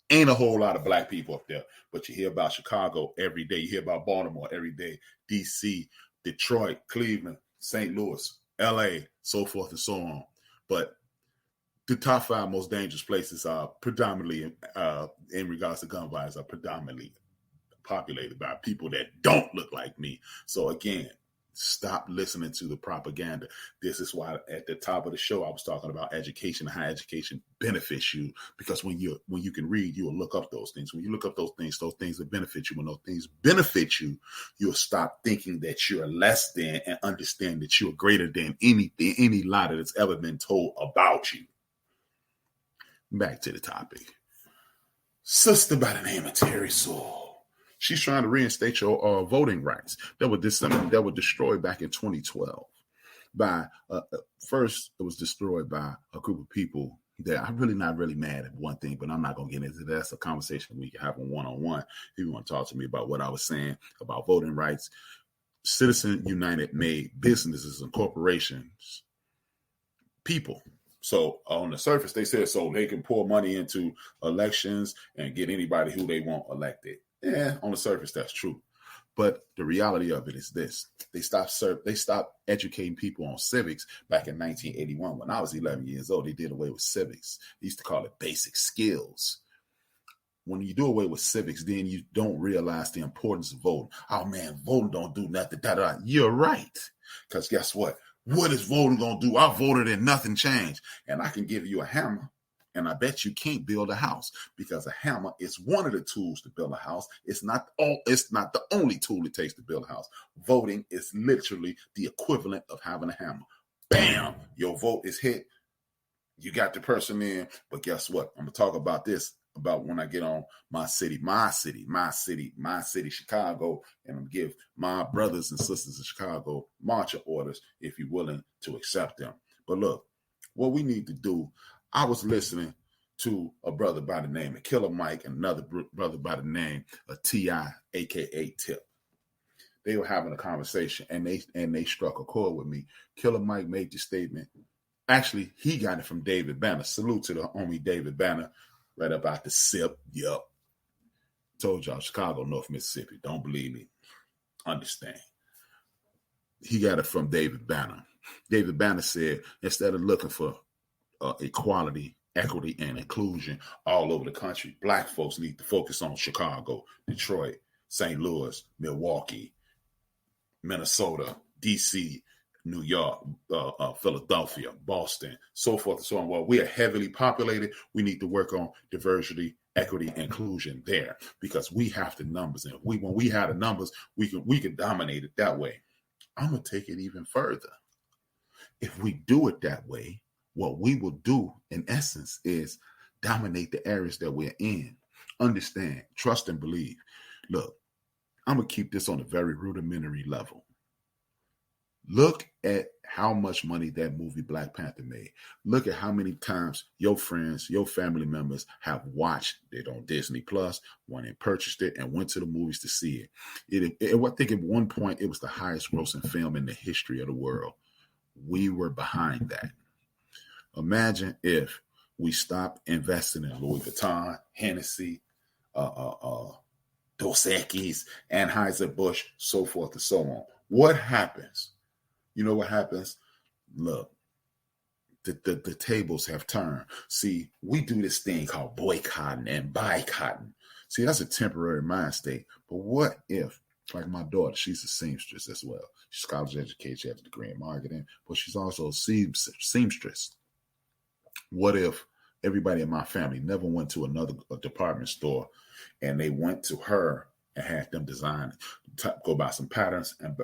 Ain't a whole lot of black people up there, but you hear about Chicago every day. You hear about Baltimore every day, D.C., Detroit, Cleveland, St. Louis, L.A., so forth and so on. But the top 5 most dangerous places are predominantly, in regards to gun violence, are predominantly populated by people that don't look like me. So again, stop listening to the propaganda. This is why at the top of the show I was talking about education and how education benefits you, because when you can read, you will look up those things. When you look up those things that benefit you. When those things benefit you, you'll stop thinking that you're less than and understand that you're greater than any lie that's ever been told about you. Back to the topic. Sister by the name of Terry Sewell. She's trying to reinstate your voting rights that were destroyed back in 2012. By first, it was destroyed by a group of people that I'm really not mad at one thing, but I'm not going to get into that. That's a conversation we can have one-on-one. If you want to talk to me about what I was saying about voting rights, Citizen United made businesses and corporations people. So on the surface, they said so they can pour money into elections and get anybody who they want elected. Yeah, on the surface, that's true. But the reality of it is this. They stopped educating people on civics back in 1981. When I was 11 years old, they did away with civics. They used to call it basic skills. When you do away with civics, then you don't realize the importance of voting. Oh, man, voting don't do nothing. You're right. Because guess what? What is voting going to do? I voted and nothing changed. And I can give you a hammer. And I bet you can't build a house, because a hammer is one of the tools to build a house. It's not the only tool it takes to build a house. Voting is literally the equivalent of having a hammer. Bam! Your vote is hit. You got the person in. But guess what? I'm going to talk about this about when I get on my city, Chicago, and I'm going to give my brothers and sisters in Chicago marching orders if you're willing to accept them. But look, what we need to do, I was listening to a brother by the name of Killer Mike and another brother by the name of T.I., a.k.a. Tip. They were having a conversation, and they struck a chord with me. Killer Mike made the statement. Actually, he got it from David Banner. Salute to the homie David Banner, right about the SIP. Yup. Told y'all, Chicago, North Mississippi. Don't believe me. Understand. He got it from David Banner. David Banner said, instead of looking for equality, equity, and inclusion all over the country, black folks need to focus on Chicago, Detroit, St. Louis, Milwaukee, Minnesota, D.C., New York, Philadelphia, Boston, so forth and so on. Well, we are heavily populated. We need to work on diversity, equity, inclusion there, because we have the numbers. And when we have the numbers, we can dominate it that way. I'm going to take it even further. If we do it that way, what we will do, in essence, is dominate the areas that we're in. Understand, trust, and believe. Look, I'm going to keep this on a very rudimentary level. Look at how much money that movie Black Panther made. Look at how many times your friends, your family members have watched it on Disney Plus, went and purchased it, and went to the movies to see it. I think at one point it was the highest grossing film in the history of the world. We were behind that. Imagine if we stopped investing in Louis Vuitton, Hennessy, Dos Equis, Anheuser-Busch, so forth and so on. What happens? You know what happens? Look, the tables have turned. See, we do this thing called boycotting and boycotting. See, that's a temporary mind state. But what if, like my daughter, she's a seamstress as well. She's college educated, she has a degree in marketing, but she's also a seamstress. What if everybody in my family never went to another department store and they went to her and had them design, go buy some patterns and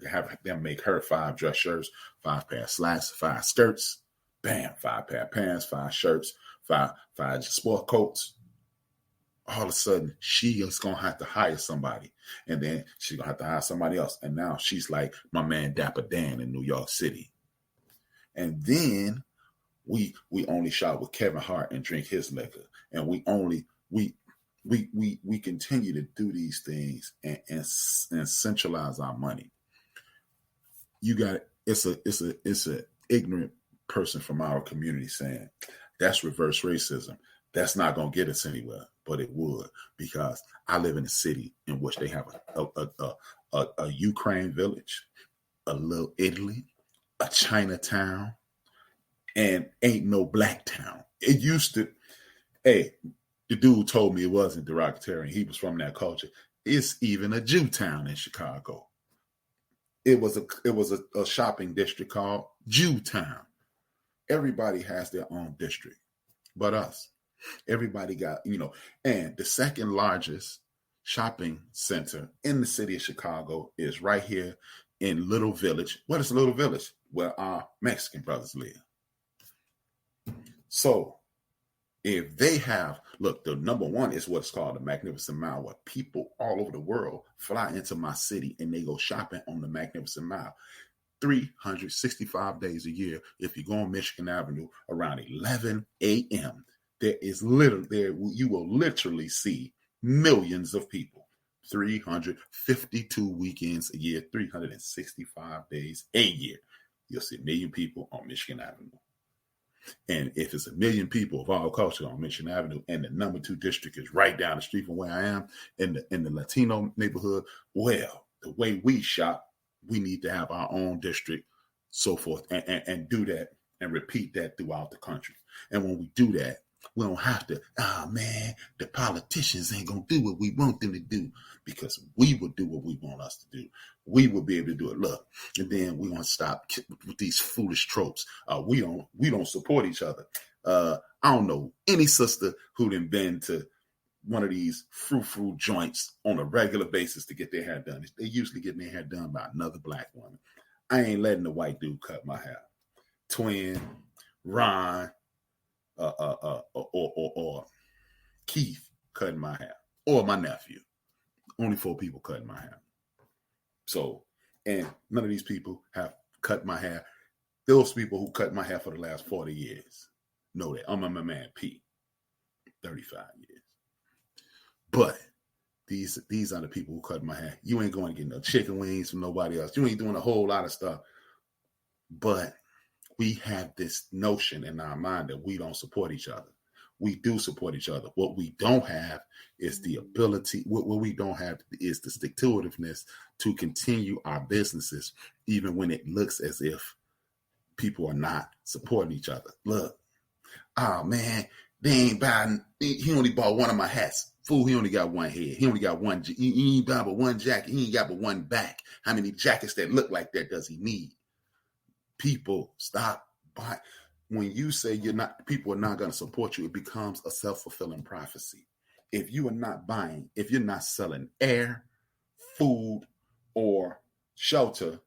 have them make her 5 dress shirts, 5 pair of slacks, 5 skirts, bam, 5 pair of pants, 5 shirts, 5 sport coats. All of a sudden, she is going to have to hire somebody. And then she's going to have to hire somebody else. And now she's like my man Dapper Dan in New York City. And then we only shop with Kevin Hart and drink his liquor. And we continue to do these things and centralize our money. You got it's a ignorant person from our community saying that's reverse racism. That's not going to get us anywhere, but it would, because I live in a city in which they have a Ukraine village, a little Italy, a Chinatown, and ain't no black town. It used to, hey, the dude told me it wasn't derogatory. He was from that culture. It's even a Jew town in Chicago. It was a shopping district called Jewtown. Everybody has their own district, but us. Everybody got, and the second largest shopping center in the city of Chicago is right here in Little Village. What is Little Village? Where our Mexican brothers live. So if they have, look, the number one is what's called the Magnificent Mile, where people all over the world fly into my city and they go shopping on the Magnificent Mile. 365 days a year. If you go on Michigan Avenue around 11 a.m., you will literally see millions of people. 352 weekends a year, 365 days a year. You'll see a million people on Michigan Avenue. And if it's a million people of all culture on Michigan Avenue, and the number 2 district is right down the street from where I am in the Latino neighborhood, well, the way we shop, we need to have our own district, so forth, and do that and repeat that throughout the country. And when we do that, we don't have to, the politicians ain't going to do what we want them to do, because we will do what we want us to do. We will be able to do it. Look, and then we want to stop with these foolish tropes. We don't support each other. I don't know any sister who done been to one of these frou-frou joints on a regular basis to get their hair done. They usually get their hair done by another black woman. I ain't letting the white dude cut my hair. Twin, Ron, or Keith cutting my hair, or my nephew. Only 4 people cutting my hair. So, and none of these people have cut my hair. Those people who cut my hair for the last 40 years know that. I'm my man P, 35 years. But these are the people who cut my hair. You ain't going to get no chicken wings from nobody else. You ain't doing a whole lot of stuff. But we have this notion in our mind that we don't support each other. We do support each other. What we don't have is the ability, what we don't have is the stick-to-itiveness to continue our businesses, even when it looks as if people are not supporting each other. Look, oh man, they ain't buying, he only bought one of my hats. Fool, he only got one head. He only got one, he ain't buying but one jacket. He ain't got but one back. How many jackets that look like that does he need? People, stop buying. When you say people are not going to support you, it becomes a self-fulfilling prophecy. If you are not buying, if you're not selling air, food, or shelter,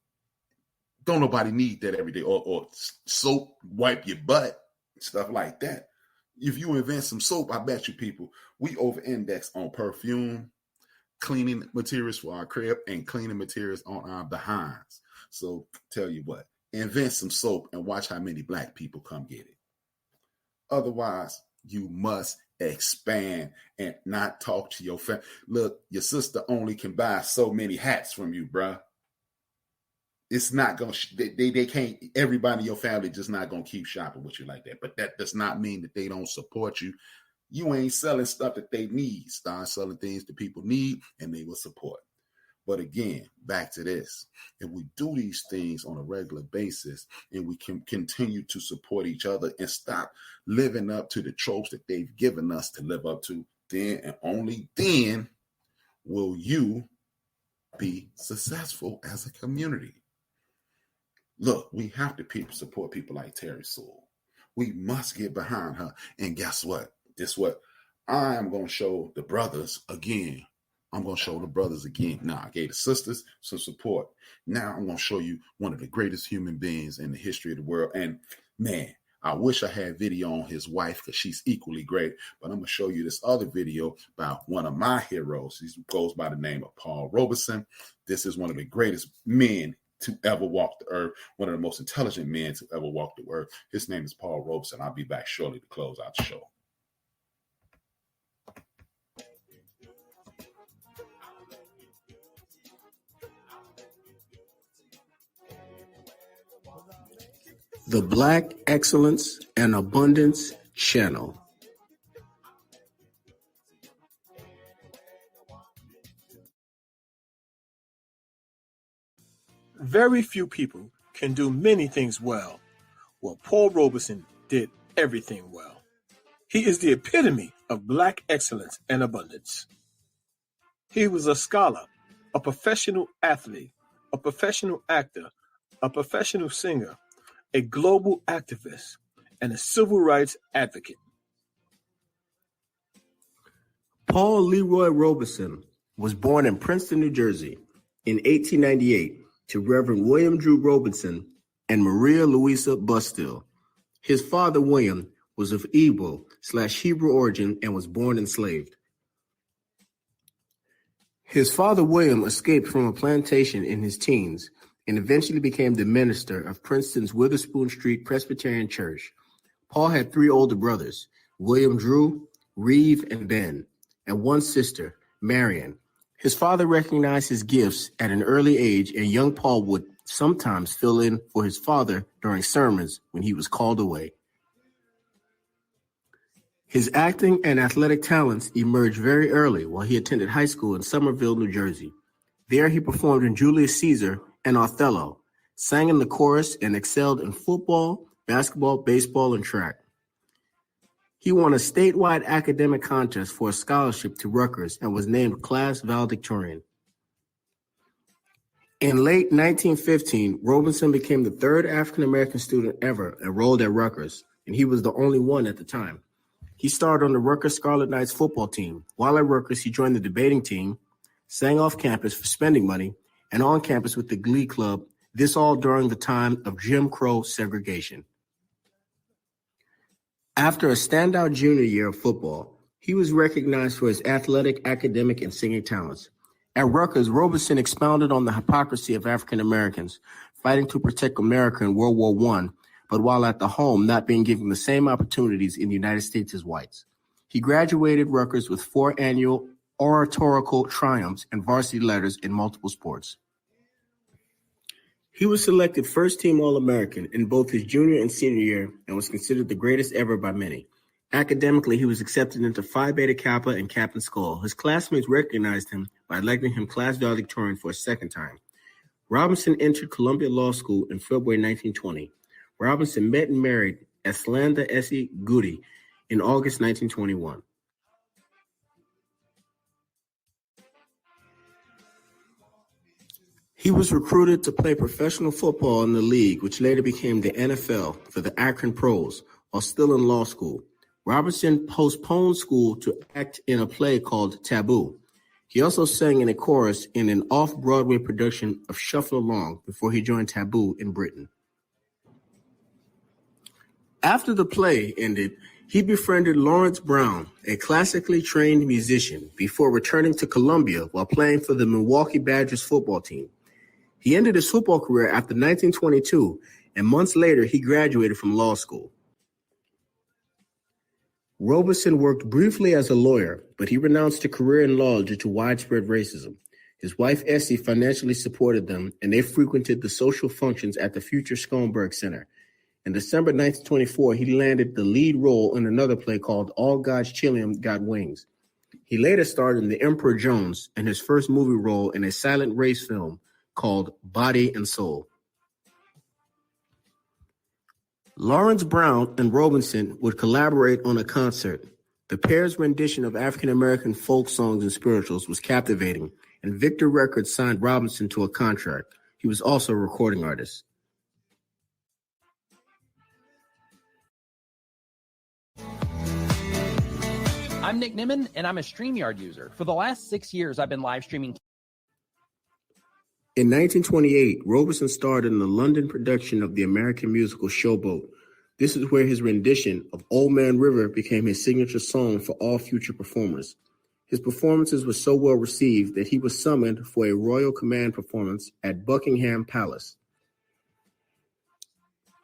don't nobody need that every day. Or soap, wipe your butt, stuff like that. If you invent some soap, I bet you people, we over-index on perfume, cleaning materials for our crib, and cleaning materials on our behinds. So tell you what, invent some soap and watch how many black people come get it. Otherwise, you must expand and not talk to your family. Look, your sister only can buy so many hats from you, bruh. It's not going to, they can't, everybody in your family just not going to keep shopping with you like that. But that does not mean that they don't support you. You ain't selling stuff that they need. Start selling things that people need and they will support. But again, back to this. If we do these things on a regular basis and we can continue to support each other and stop living up to the tropes that they've given us to live up to, then and only then will you be successful as a community. Look, we have to support people like Terry Sewell. We must get behind her. And guess what? Guess what? I am going to show the brothers again. I'm going to show the brothers again. Now, I gave the sisters some support. Now, I'm going to show you one of the greatest human beings in the history of the world. And man, I wish I had video on his wife because she's equally great. But I'm going to show you this other video about one of my heroes. He goes by the name of Paul Robeson. This is one of the greatest men to ever walk the earth, one of the most intelligent men to ever walk the earth. His name is Paul Robeson. I'll be back shortly to close out the show. The Black Excellence and Abundance Channel. Very few people can do many things well. Well, Paul Robeson did everything well. He is the epitome of Black excellence and abundance. He was a scholar, a professional athlete, a professional actor, a professional singer, a global activist, and a civil rights advocate. Paul Leroy Robeson was born in Princeton, New Jersey in 1898 to Reverend William Drew Robeson and Maria Louisa Bustill. His father, William, was of Igbo/Hebrew origin and was born enslaved. His father, William, escaped from a plantation in his teens and eventually became the minister of Princeton's Witherspoon Street Presbyterian Church. Paul had 3 older brothers, William Drew, Reeve, and Ben, and 1 sister, Marion. His father recognized his gifts at an early age, and young Paul would sometimes fill in for his father during sermons when he was called away. His acting and athletic talents emerged very early while he attended high school in Somerville, New Jersey. There he performed in Julius Caesar and Othello, sang in the chorus, and excelled in football, basketball, baseball, and track. He won a statewide academic contest for a scholarship to Rutgers and was named class valedictorian. In late 1915, Robeson became the 3rd African-American student ever enrolled at Rutgers, and he was the only one at the time. He starred on the Rutgers Scarlet Knights football team. While at Rutgers, he joined the debating team, sang off campus for spending money, and on campus with the Glee Club, this all during the time of Jim Crow segregation. After a standout junior year of football, he was recognized for his athletic, academic, and singing talents. At Rutgers, Robeson expounded on the hypocrisy of African Americans fighting to protect America in World War I, but while at the home, not being given the same opportunities in the United States as whites. He graduated Rutgers with 4 annual oratorical triumphs and varsity letters in multiple sports. He was selected first-team All-American in both his junior and senior year and was considered the greatest ever by many. Academically, he was accepted into Phi Beta Kappa and Captain Skull. His classmates recognized him by electing him class valedictorian for a second time. Robinson entered Columbia Law School in February 1920. Robinson met and married Eslanda Essie Goody in August 1921. He was recruited to play professional football in the league, which later became the NFL for the Akron Pros, while still in law school. Robinson postponed school to act in a play called Taboo. He also sang in a chorus in an off-Broadway production of Shuffle Along before he joined Taboo in Britain. After the play ended, he befriended Lawrence Brown, a classically trained musician, before returning to Columbia while playing for the Milwaukee Badgers football team. He ended his football career after 1922, and months later he graduated from law school. Robeson worked briefly as a lawyer, but he renounced a career in law due to widespread racism. His wife Essie financially supported them, and they frequented the social functions at the future Schomburg Center. In December 1924, he landed the lead role in another play called All God's Children Got Wings. He later starred in The Emperor Jones and his first movie role in a silent race film called Body and Soul. Lawrence Brown and Robeson would collaborate on a concert. The pair's rendition of African-American folk songs and spirituals was captivating, and Victor Records signed Robinson to a contract. He was also a recording artist. I'm Nick Nimmin, and I'm a StreamYard user. For the last 6 years, I've been live streaming. In 1928, Robeson starred in the London production of the American musical Showboat. This is where his rendition of Old Man River became his signature song for all future performers. His performances were so well received that he was summoned for a Royal Command performance at Buckingham Palace.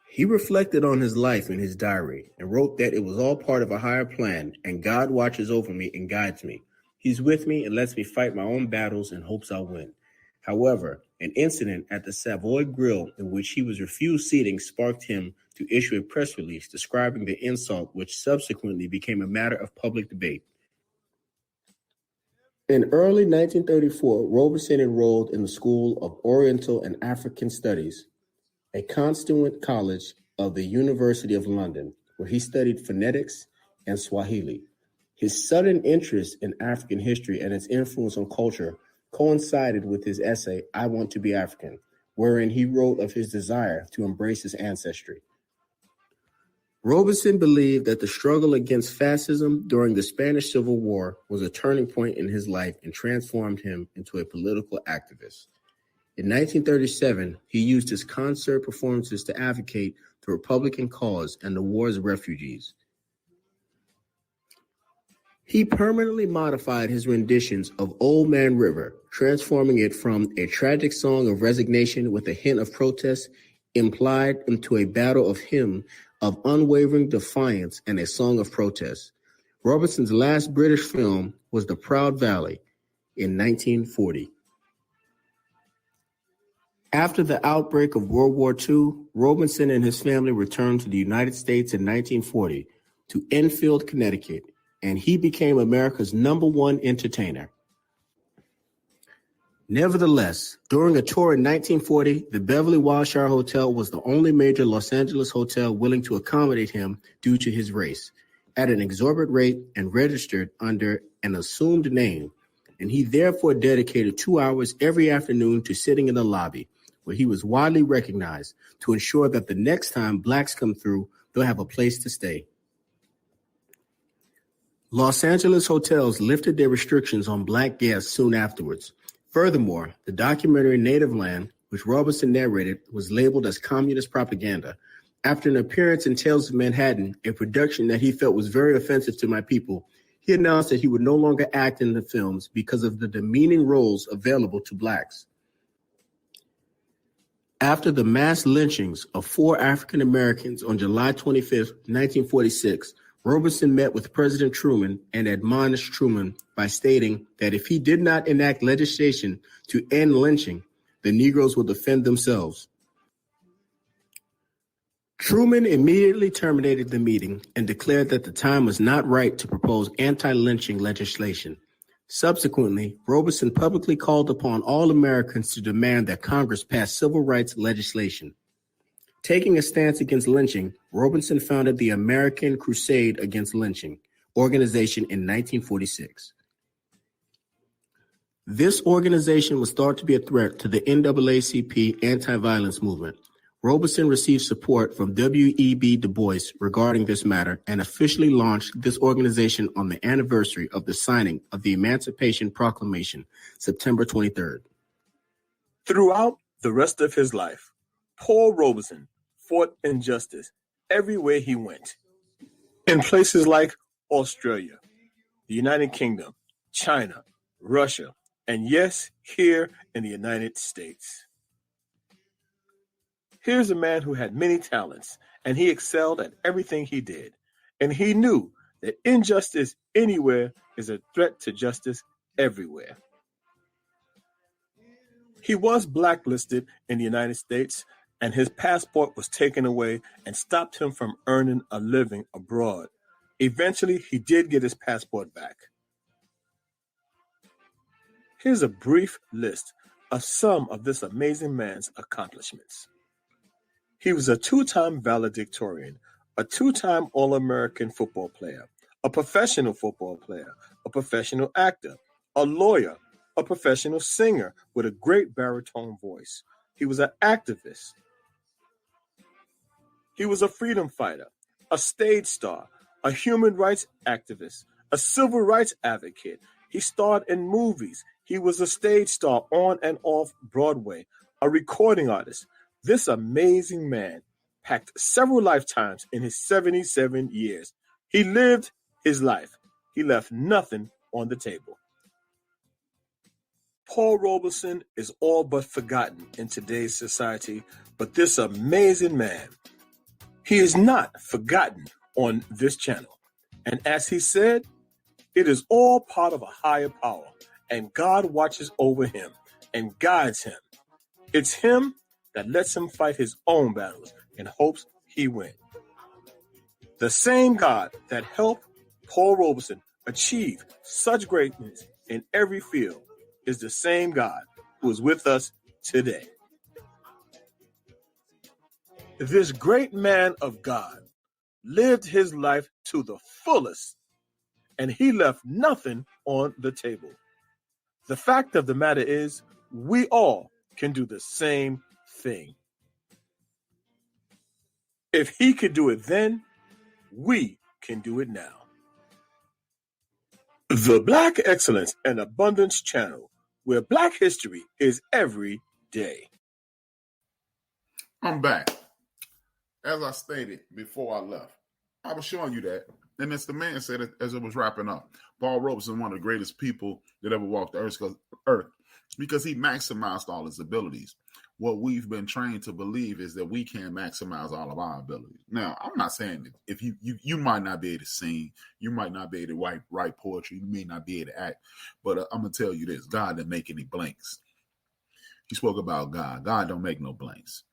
He reflected on his life in his diary and wrote that it was all part of a higher plan, and God watches over me and guides me. He's with me and lets me fight my own battles and hopes I'll win. However, an incident at the Savoy Grill in which he was refused seating sparked him to issue a press release describing the insult, which subsequently became a matter of public debate. In early 1934, Robeson enrolled in the School of Oriental and African Studies, a constituent college of the University of London, where he studied phonetics and Swahili. His sudden interest in African history and its influence on culture coincided with his essay, I Want to Be African, wherein he wrote of his desire to embrace his ancestry. Robeson believed that the struggle against fascism during the Spanish Civil War was a turning point in his life and transformed him into a political activist. In 1937, he used his concert performances to advocate the Republican cause and the war's refugees. He permanently modified his renditions of Old Man River, transforming it from a tragic song of resignation with a hint of protest implied into a battle of hymn of unwavering defiance and a song of protest. Robeson's last British film was The Proud Valley in 1940. After the outbreak of World War II, Robeson and his family returned to the United States in 1940 to Enfield, Connecticut, and he became America's #1 entertainer. Nevertheless, during a tour in 1940, the Beverly Wilshire Hotel was the only major Los Angeles hotel willing to accommodate him due to his race, at an exorbitant rate and registered under an assumed name, and he therefore dedicated 2 hours every afternoon to sitting in the lobby, where he was widely recognized, to ensure that the next time blacks come through, they'll have a place to stay. Los Angeles hotels lifted their restrictions on black guests soon afterwards. Furthermore, the documentary Native Land, which Robeson narrated, was labeled as communist propaganda. After an appearance in Tales of Manhattan, a production that he felt was very offensive to my people, he announced that he would no longer act in the films because of the demeaning roles available to blacks. After the mass lynchings of 4 African Americans on July 25, 1946, Robeson met with President Truman and admonished Truman by stating that if he did not enact legislation to end lynching, the Negroes would defend themselves. Truman immediately terminated the meeting and declared that the time was not right to propose anti-lynching legislation. Subsequently, Robeson publicly called upon all Americans to demand that Congress pass civil rights legislation. Taking a stance against lynching, Robeson founded the American Crusade Against Lynching organization in 1946. This organization was thought to be a threat to the NAACP anti-violence movement. Robeson received support from W.E.B. Du Bois regarding this matter and officially launched this organization on the anniversary of the signing of the Emancipation Proclamation, September 23rd. Throughout the rest of his life, Paul Robeson fought injustice everywhere he went. In places like Australia, the United Kingdom, China, Russia, and yes, here in the United States. Here's a man who had many talents, and he excelled at everything he did. And he knew that injustice anywhere is a threat to justice everywhere. He was blacklisted in the United States, and his passport was taken away and stopped him from earning a living abroad. Eventually, he did get his passport back. Here's a brief list of some of this amazing man's accomplishments. He was a 2-time valedictorian, a 2-time All-American football player, a professional football player, a professional actor, a lawyer, a professional singer with a great baritone voice. He was an activist. He was a freedom fighter, a stage star, a human rights activist, a civil rights advocate. He starred in movies. He was a stage star on and off Broadway, a recording artist. This amazing man packed several lifetimes in his 77 years. He lived his life. He left nothing on the table. Paul Robeson is all but forgotten in today's society, but this amazing man, he is not forgotten on this channel. And as he said, it is all part of a higher power, and God watches over him. and guides him. It's him that lets him fight his own battles in hopes he wins. The same God that helped Paul Robeson achieve such greatness in every field is the same God who is with us today. This great man of God lived his life to the fullest, and he left nothing on the table. The fact of the matter is, we all can do the same thing. If he could do it then, we can do it now. The Black Excellence and Abundance Channel, where Black history is every day. I'm back. As I stated before I left, I was showing you that. And as the man said it, as it was wrapping up, Paul Robeson, one of the greatest people that ever walked the earth because he maximized all his abilities. What we've been trained to believe is that we can maximize all of our abilities. Now, I'm not saying that if you might not be able to sing, you might not be able to write poetry, you may not be able to act, but I'm going to tell you this, God didn't make any blanks. He spoke about God. God don't make no blanks.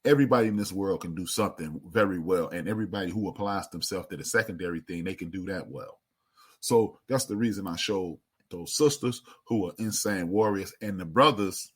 Everybody in this world can do something very well, and everybody who applies themselves to the secondary thing, they can do that well. So that's the reason I showed those sisters who are insane warriors and the brothers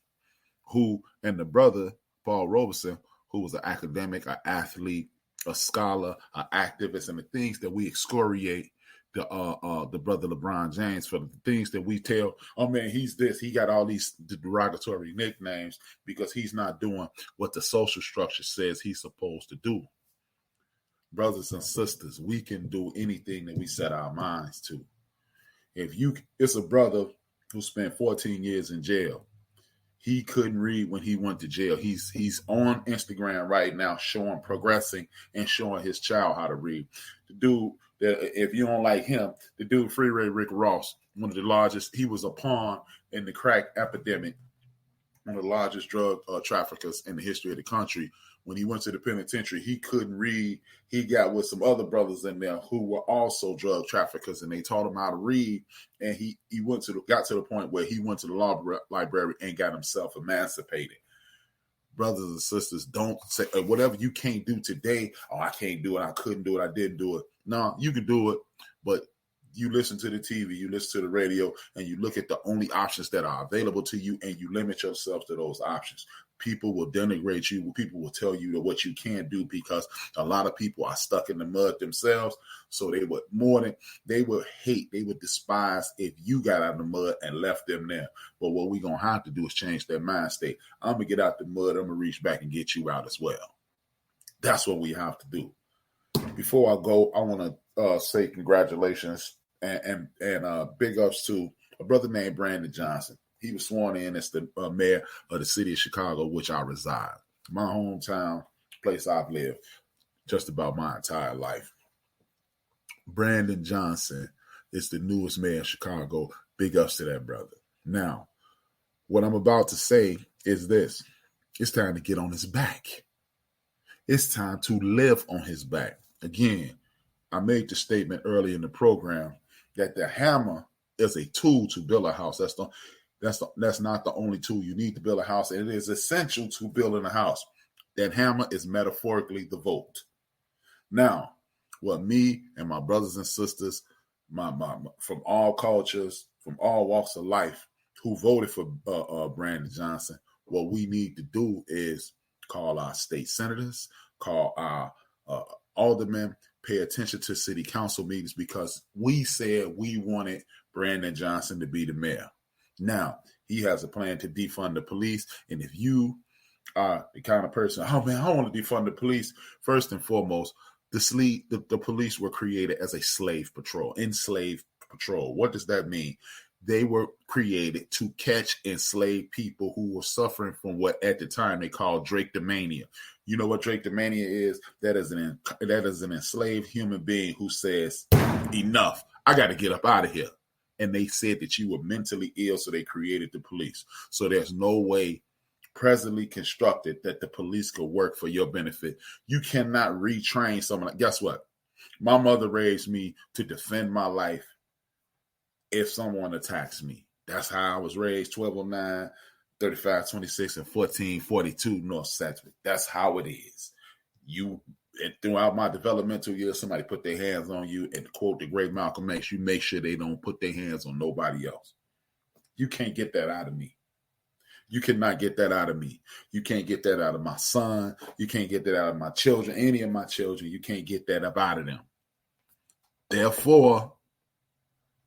the brother, Paul Robeson, who was an academic, an athlete, a scholar, an activist, and the things that we excoriate the brother LeBron James for, the things that we tell, oh man, he's this, he got all these derogatory nicknames because he's not doing what the social structure says he's supposed to do. Brothers and sisters, we can do anything that we set our minds to. It's a brother who spent 14 years in jail. He couldn't read when he went to jail. He's on Instagram right now progressing and showing his child how to read. The dude, if you don't like him, the dude Freeway Rick Ross, one of the largest, he was a pawn in the crack epidemic, one of the largest drug traffickers in the history of the country. When he went to the penitentiary, he couldn't read. He got with some other brothers in there who were also drug traffickers, and they taught him how to read. And he got to the point where he went to the law library and got himself emancipated. Brothers and sisters, don't say whatever you can't do today. Oh, I can't do it. I couldn't do it. I didn't do it. No, you can do it, but you listen to the TV, you listen to the radio, and you look at the only options that are available to you, and you limit yourself to those options. People will denigrate you. People will tell you that what you can't do because a lot of people are stuck in the mud themselves. So they would hate, they would despise if you got out of the mud and left them there. But what we're going to have to do is change their mind state. I'm going to get out the mud. I'm going to reach back and get you out as well. That's what we have to do. Before I go, I want to say congratulations and big ups to a brother named Brandon Johnson. He was sworn in as the mayor of the city of Chicago, which I reside. My hometown, place I've lived just about my entire life. Brandon Johnson is the newest mayor of Chicago. Big ups to that brother. Now, what I'm about to say is this. It's time to get on his back. It's time to live on his back. Again, I made the statement early in the program that the hammer is a tool to build a house. That's not the only tool you need to build a house. It is essential to building a house. That hammer is metaphorically the vote. Now, what me and my brothers and sisters, my from all cultures, from all walks of life, who voted for Brandon Johnson, what we need to do is call our state senators, call our aldermen, pay attention to city council meetings because we said we wanted Brandon Johnson to be the mayor. Now, he has a plan to defund the police. And if you are the kind of person, oh man, I want to defund the police. First and foremost, the police were created as a slave patrol, enslaved patrol. What does that mean? They were created to catch enslaved people who were suffering from what at the time they called drapetomania. You know what drapetomania is? That is an enslaved human being who says, enough, I got to get up out of here. And they said that you were mentally ill, so they created the police. So there's no way presently constructed that the police could work for your benefit. You cannot retrain someone. Guess what? My mother raised me to defend my life if someone attacks me. That's how I was raised, 1209. 3526 and 1442 North Sedgwick. That's how it is. And throughout my developmental years, somebody put their hands on you, and quote the great Malcolm X, you make sure they don't put their hands on nobody else. You can't get that out of me. You cannot get that out of me. You can't get that out of my son. You can't get that out of my children, any of my children. You can't get that up out of them. Therefore,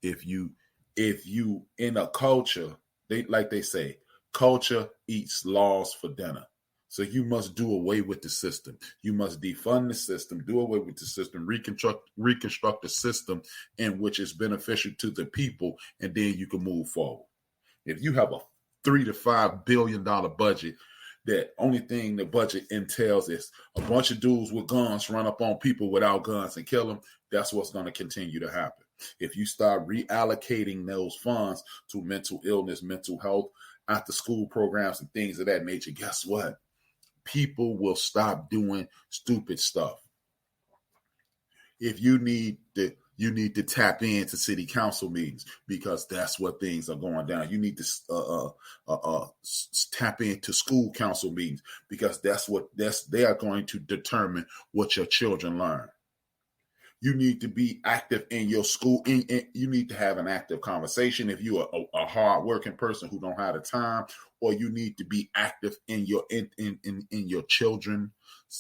if you in a culture, they say, culture eats laws for dinner. So you must do away with the system. You must defund the system, do away with the system, reconstruct the system in which is beneficial to the people, and then you can move forward. If you have a $3 to $5 billion budget, that only thing the budget entails is a bunch of dudes with guns run up on people without guns and kill them, that's what's going to continue to happen. If you start reallocating those funds to mental illness, mental health, after school programs and things of that nature, guess what? People will stop doing stupid stuff. If you need to tap into city council meetings, because that's what things are going down. You need to tap into school council meetings, because they are going to determine what your children learn. You need to be active in your school. You need to have an active conversation if you are a hard-working person who don't have the time, or you need to be active in your children,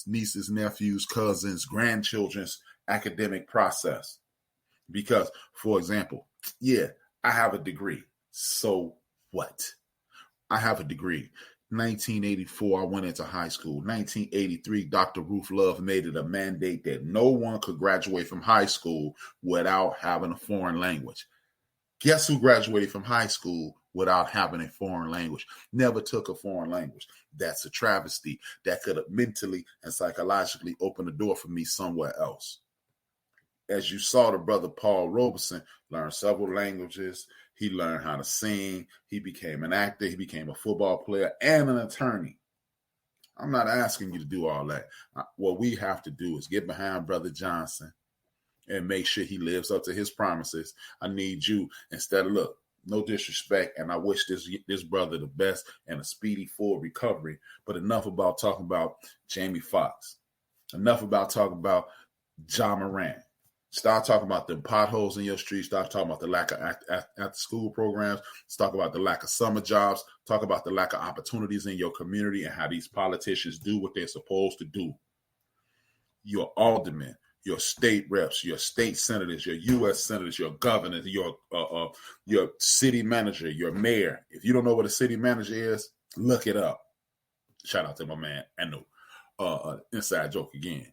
nieces, nephews, cousins, grandchildren's academic process. Because, for example, I have a degree. So what? I have a degree. 1984, I went into high school. 1983, Dr. Ruth Love made it a mandate that no one could graduate from high school without having a foreign language. Guess who graduated from high school without having a foreign language? Never took a foreign language. That's a travesty. That could have mentally and psychologically opened the door for me somewhere else. As you saw, the brother Paul Robeson learned several languages. He learned how to sing. He became an actor. He became a football player and an attorney. I'm not asking you to do all that. What we have to do is get behind Brother Johnson and make sure he lives up to his promises. I need you, instead of, look, no disrespect, and I wish this brother the best and a speedy full recovery, but enough about talking about Jamie Foxx. Enough about talking about Ja Morant. Start talking about the potholes in your street. Start talking about the lack of after-school programs. Talk about the lack of summer jobs. Talk about the lack of opportunities in your community and how these politicians do what they're supposed to do. Your aldermen, your state reps, your state senators, your U.S. senators, your governors, your city manager, your mayor. If you don't know what a city manager is, look it up. Shout out to my man. I know. Inside joke again.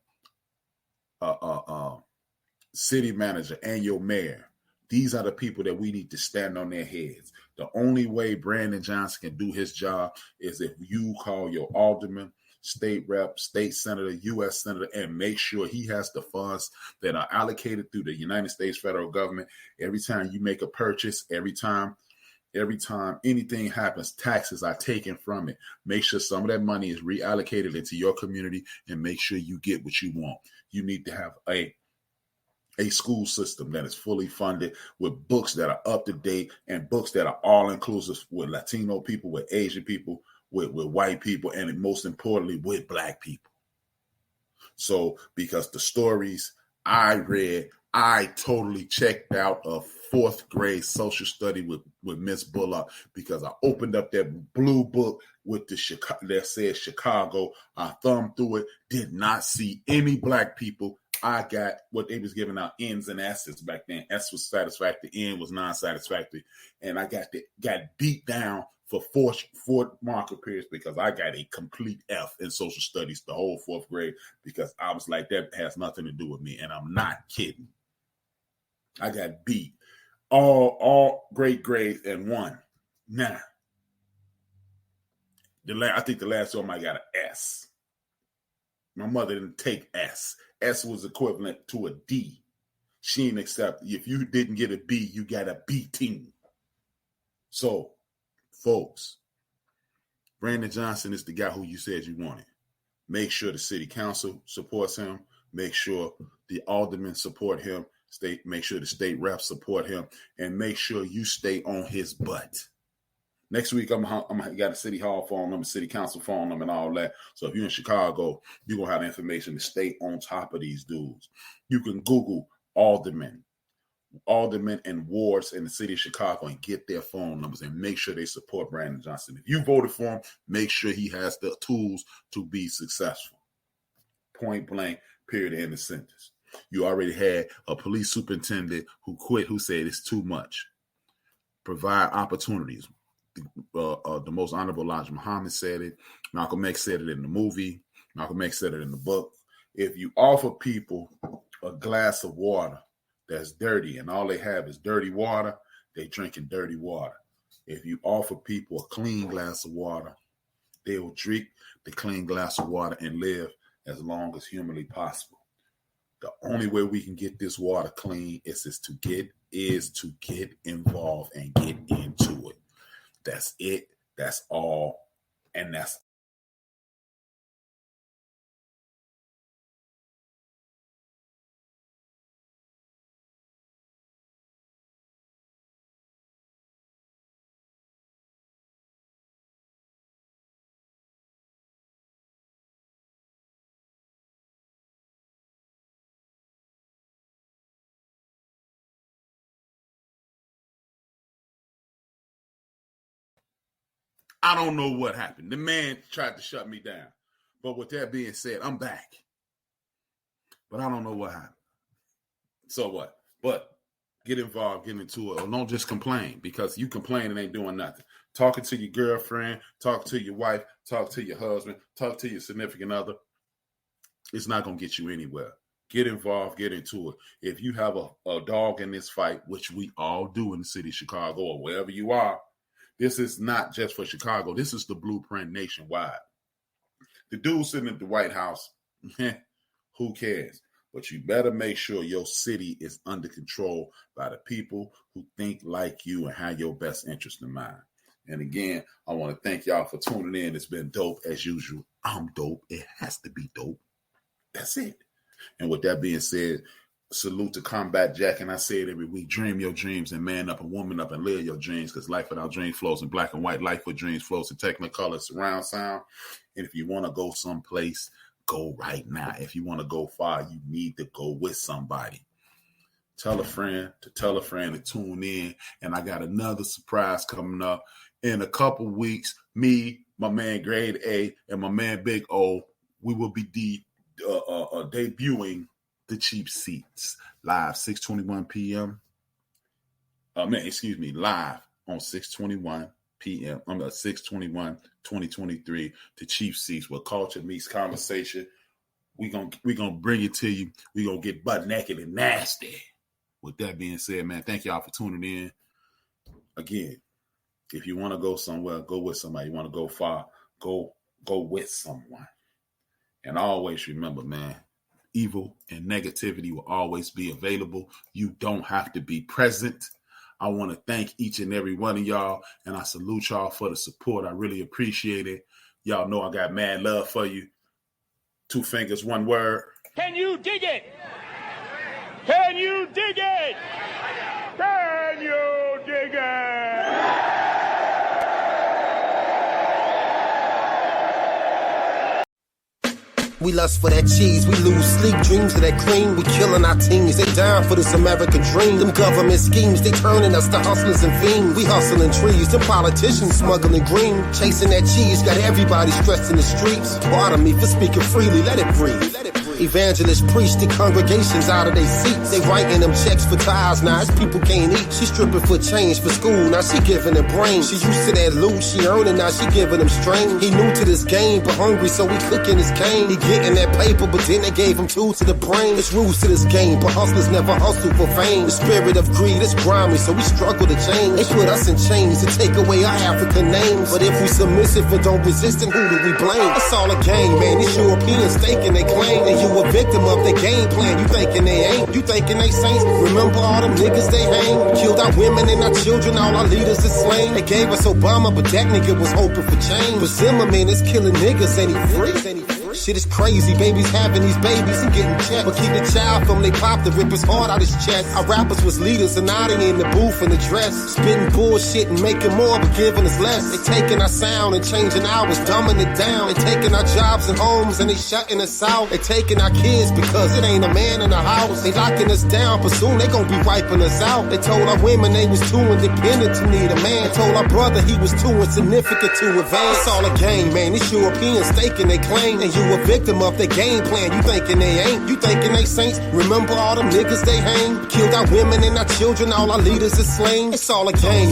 City manager and your mayor. These are the people that we need to stand on their heads. The only way Brandon Johnson can do his job is if you call your alderman, state rep, state senator, U.S. senator, and make sure he has the funds that are allocated through the United States federal government. Every time you make a purchase, every time anything happens, taxes are taken from it. Make sure some of that money is reallocated into your community and make sure you get what you want. You need to have a school system that is fully funded with books that are up to date and books that are all inclusive with Latino people, with Asian people, with white people, and most importantly, with Black people. So, because the stories I read, I totally checked out a 4th grade social study with Miss Bullock, because I opened up that blue book with that said Chicago. I thumbed through it, did not see any Black people. I got what they was giving out N's and S's back then. S was satisfactory, N was non-satisfactory. And I got beat down for four marker periods because I got a complete F in social studies the whole 4th grade, because I was like, that has nothing to do with me. And I'm not kidding. I got beat. All great grades and won. Now, I think the last time I got an S. My mother didn't take S. S was equivalent to a D. She didn't accept. If you didn't get a B, you got a B team. So, folks, Brandon Johnson is the guy who you said you wanted. Make sure the city council supports him. Make sure the aldermen support him. Make sure the state reps support him. And make sure you stay on his butt. Next week, I'm got a city hall phone number, city council phone number, and all that. So if you're in Chicago, you're going to have the information to stay on top of these dudes. You can Google aldermen and wards in the city of Chicago and get their phone numbers and make sure they support Brandon Johnson. If you voted for him, make sure he has the tools to be successful. Point blank, period, end of sentence. You already had a police superintendent who quit, who said it's too much. Provide opportunities. The most honorable Elijah Muhammad said it. Malcolm X said it in the movie. Malcolm X said it in the book. If you offer people a glass of water that's dirty and all they have is dirty water, they drinking dirty water. If you offer people a clean glass of water, they will drink the clean glass of water and live as long as humanly possible. The only way we can get this water clean is to get involved and get into it. That's it. That's all. And that's I don't know what happened. The man tried to shut me down. But with that being said, I'm back. But I don't know what happened. So what? But get involved, get into it. Or don't just complain, because you complaining ain't doing nothing. Talking to your girlfriend, talk to your wife, talk to your husband, talk to your significant other. It's not going to get you anywhere. Get involved, get into it. If you have a dog in this fight, which we all do in the city of Chicago or wherever you are, this is not just for Chicago. This is the blueprint nationwide. The dude sitting at the White House, who cares? But you better make sure your city is under control by the people who think like you and have your best interest in mind. And again, I want to thank y'all for tuning in. It's been dope as usual. I'm dope. It has to be dope. That's it. And with that being said, salute to Combat Jack, and I say it every week: dream your dreams and man up and woman up and live your dreams, because life without dreams flows in black and white. Life with dreams flows in Technicolor surround sound. And if you want to go someplace, go right now. If you want to go far, you need to go with somebody. Tell a friend to tune in. And I got another surprise coming up in a couple weeks. Me, my man Grade A, and my man Big O, we will be debuting The Cheap Seats live 6:21 p.m. Live on 6:21 p.m. 6/21/2023. The Cheap Seats, where culture meets conversation. We gonna bring it to you. We gonna get butt naked and nasty. With that being said, man, thank y'all for tuning in. Again, if you want to go somewhere, go with somebody. You want to go far, go with someone. And always remember, man, evil and negativity will always be available. You don't have to be present. I want to thank each and every one of y'all, and I salute y'all for the support. I really appreciate it. Y'all know I got mad love for you. 2 fingers, 1 word. Can you dig it? Can you dig it? Can you dig it? We lust for that cheese, we lose sleep, dreams of that cream. We killing our teens, they down for this American dream. Them government schemes, they turning us to hustlers and fiends. We hustling trees, them politicians smuggling green. Chasing that cheese, got everybody stressed in the streets. Pardon me for speaking freely, let it breathe. Evangelists preach the congregations out of their seats. They writing them checks for tithes, now it's people can't eat. She stripping for change for school, now she giving them brains. She used to that loot, she earning, now she giving them strain. He new to this game, but hungry, so he cooking his cane. He getting that paper, but then they gave him 2 to the brain. It's rules to this game, but hustlers never hustle for fame. The spirit of greed is grimy, so we struggle to change. They put us in chains to take away our African names. But if we submissive and don't resist, then who do we blame? It's all a game, man. These Europeans thinking they claim, and you a victim of their game plan. You thinking they ain't, you thinking they saints. Remember all them niggas they hang? Killed our women and our children, all our leaders is slain. They gave us Obama, but that nigga was hoping for change. But Zimmerman is killing niggas and he free. Shit is crazy, babies having these babies and getting checked. But keep the child from they pop to rip his heart out his chest. Our rappers was leaders and now they in the booth in the dress. Spitting bullshit and making more but giving us less. They taking our sound and changing ours, dumbing it down. They taking our jobs and homes and they shutting us out. They taking our kids because it ain't a man in the house. They locking us down, but soon they gon' be wiping us out. They told our women they was too independent to need a man. They told our brother he was too insignificant to advance. It's all a game, man. This European staking they claim. And you a victim of their game plan. You thinking they ain't. You thinking they saints. Remember all them niggas they hang? Killed our women and our children. All our leaders is slain. It's all a game.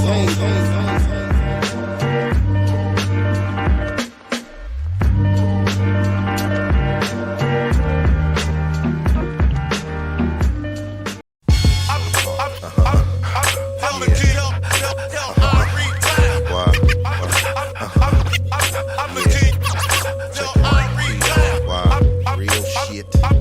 Real shit.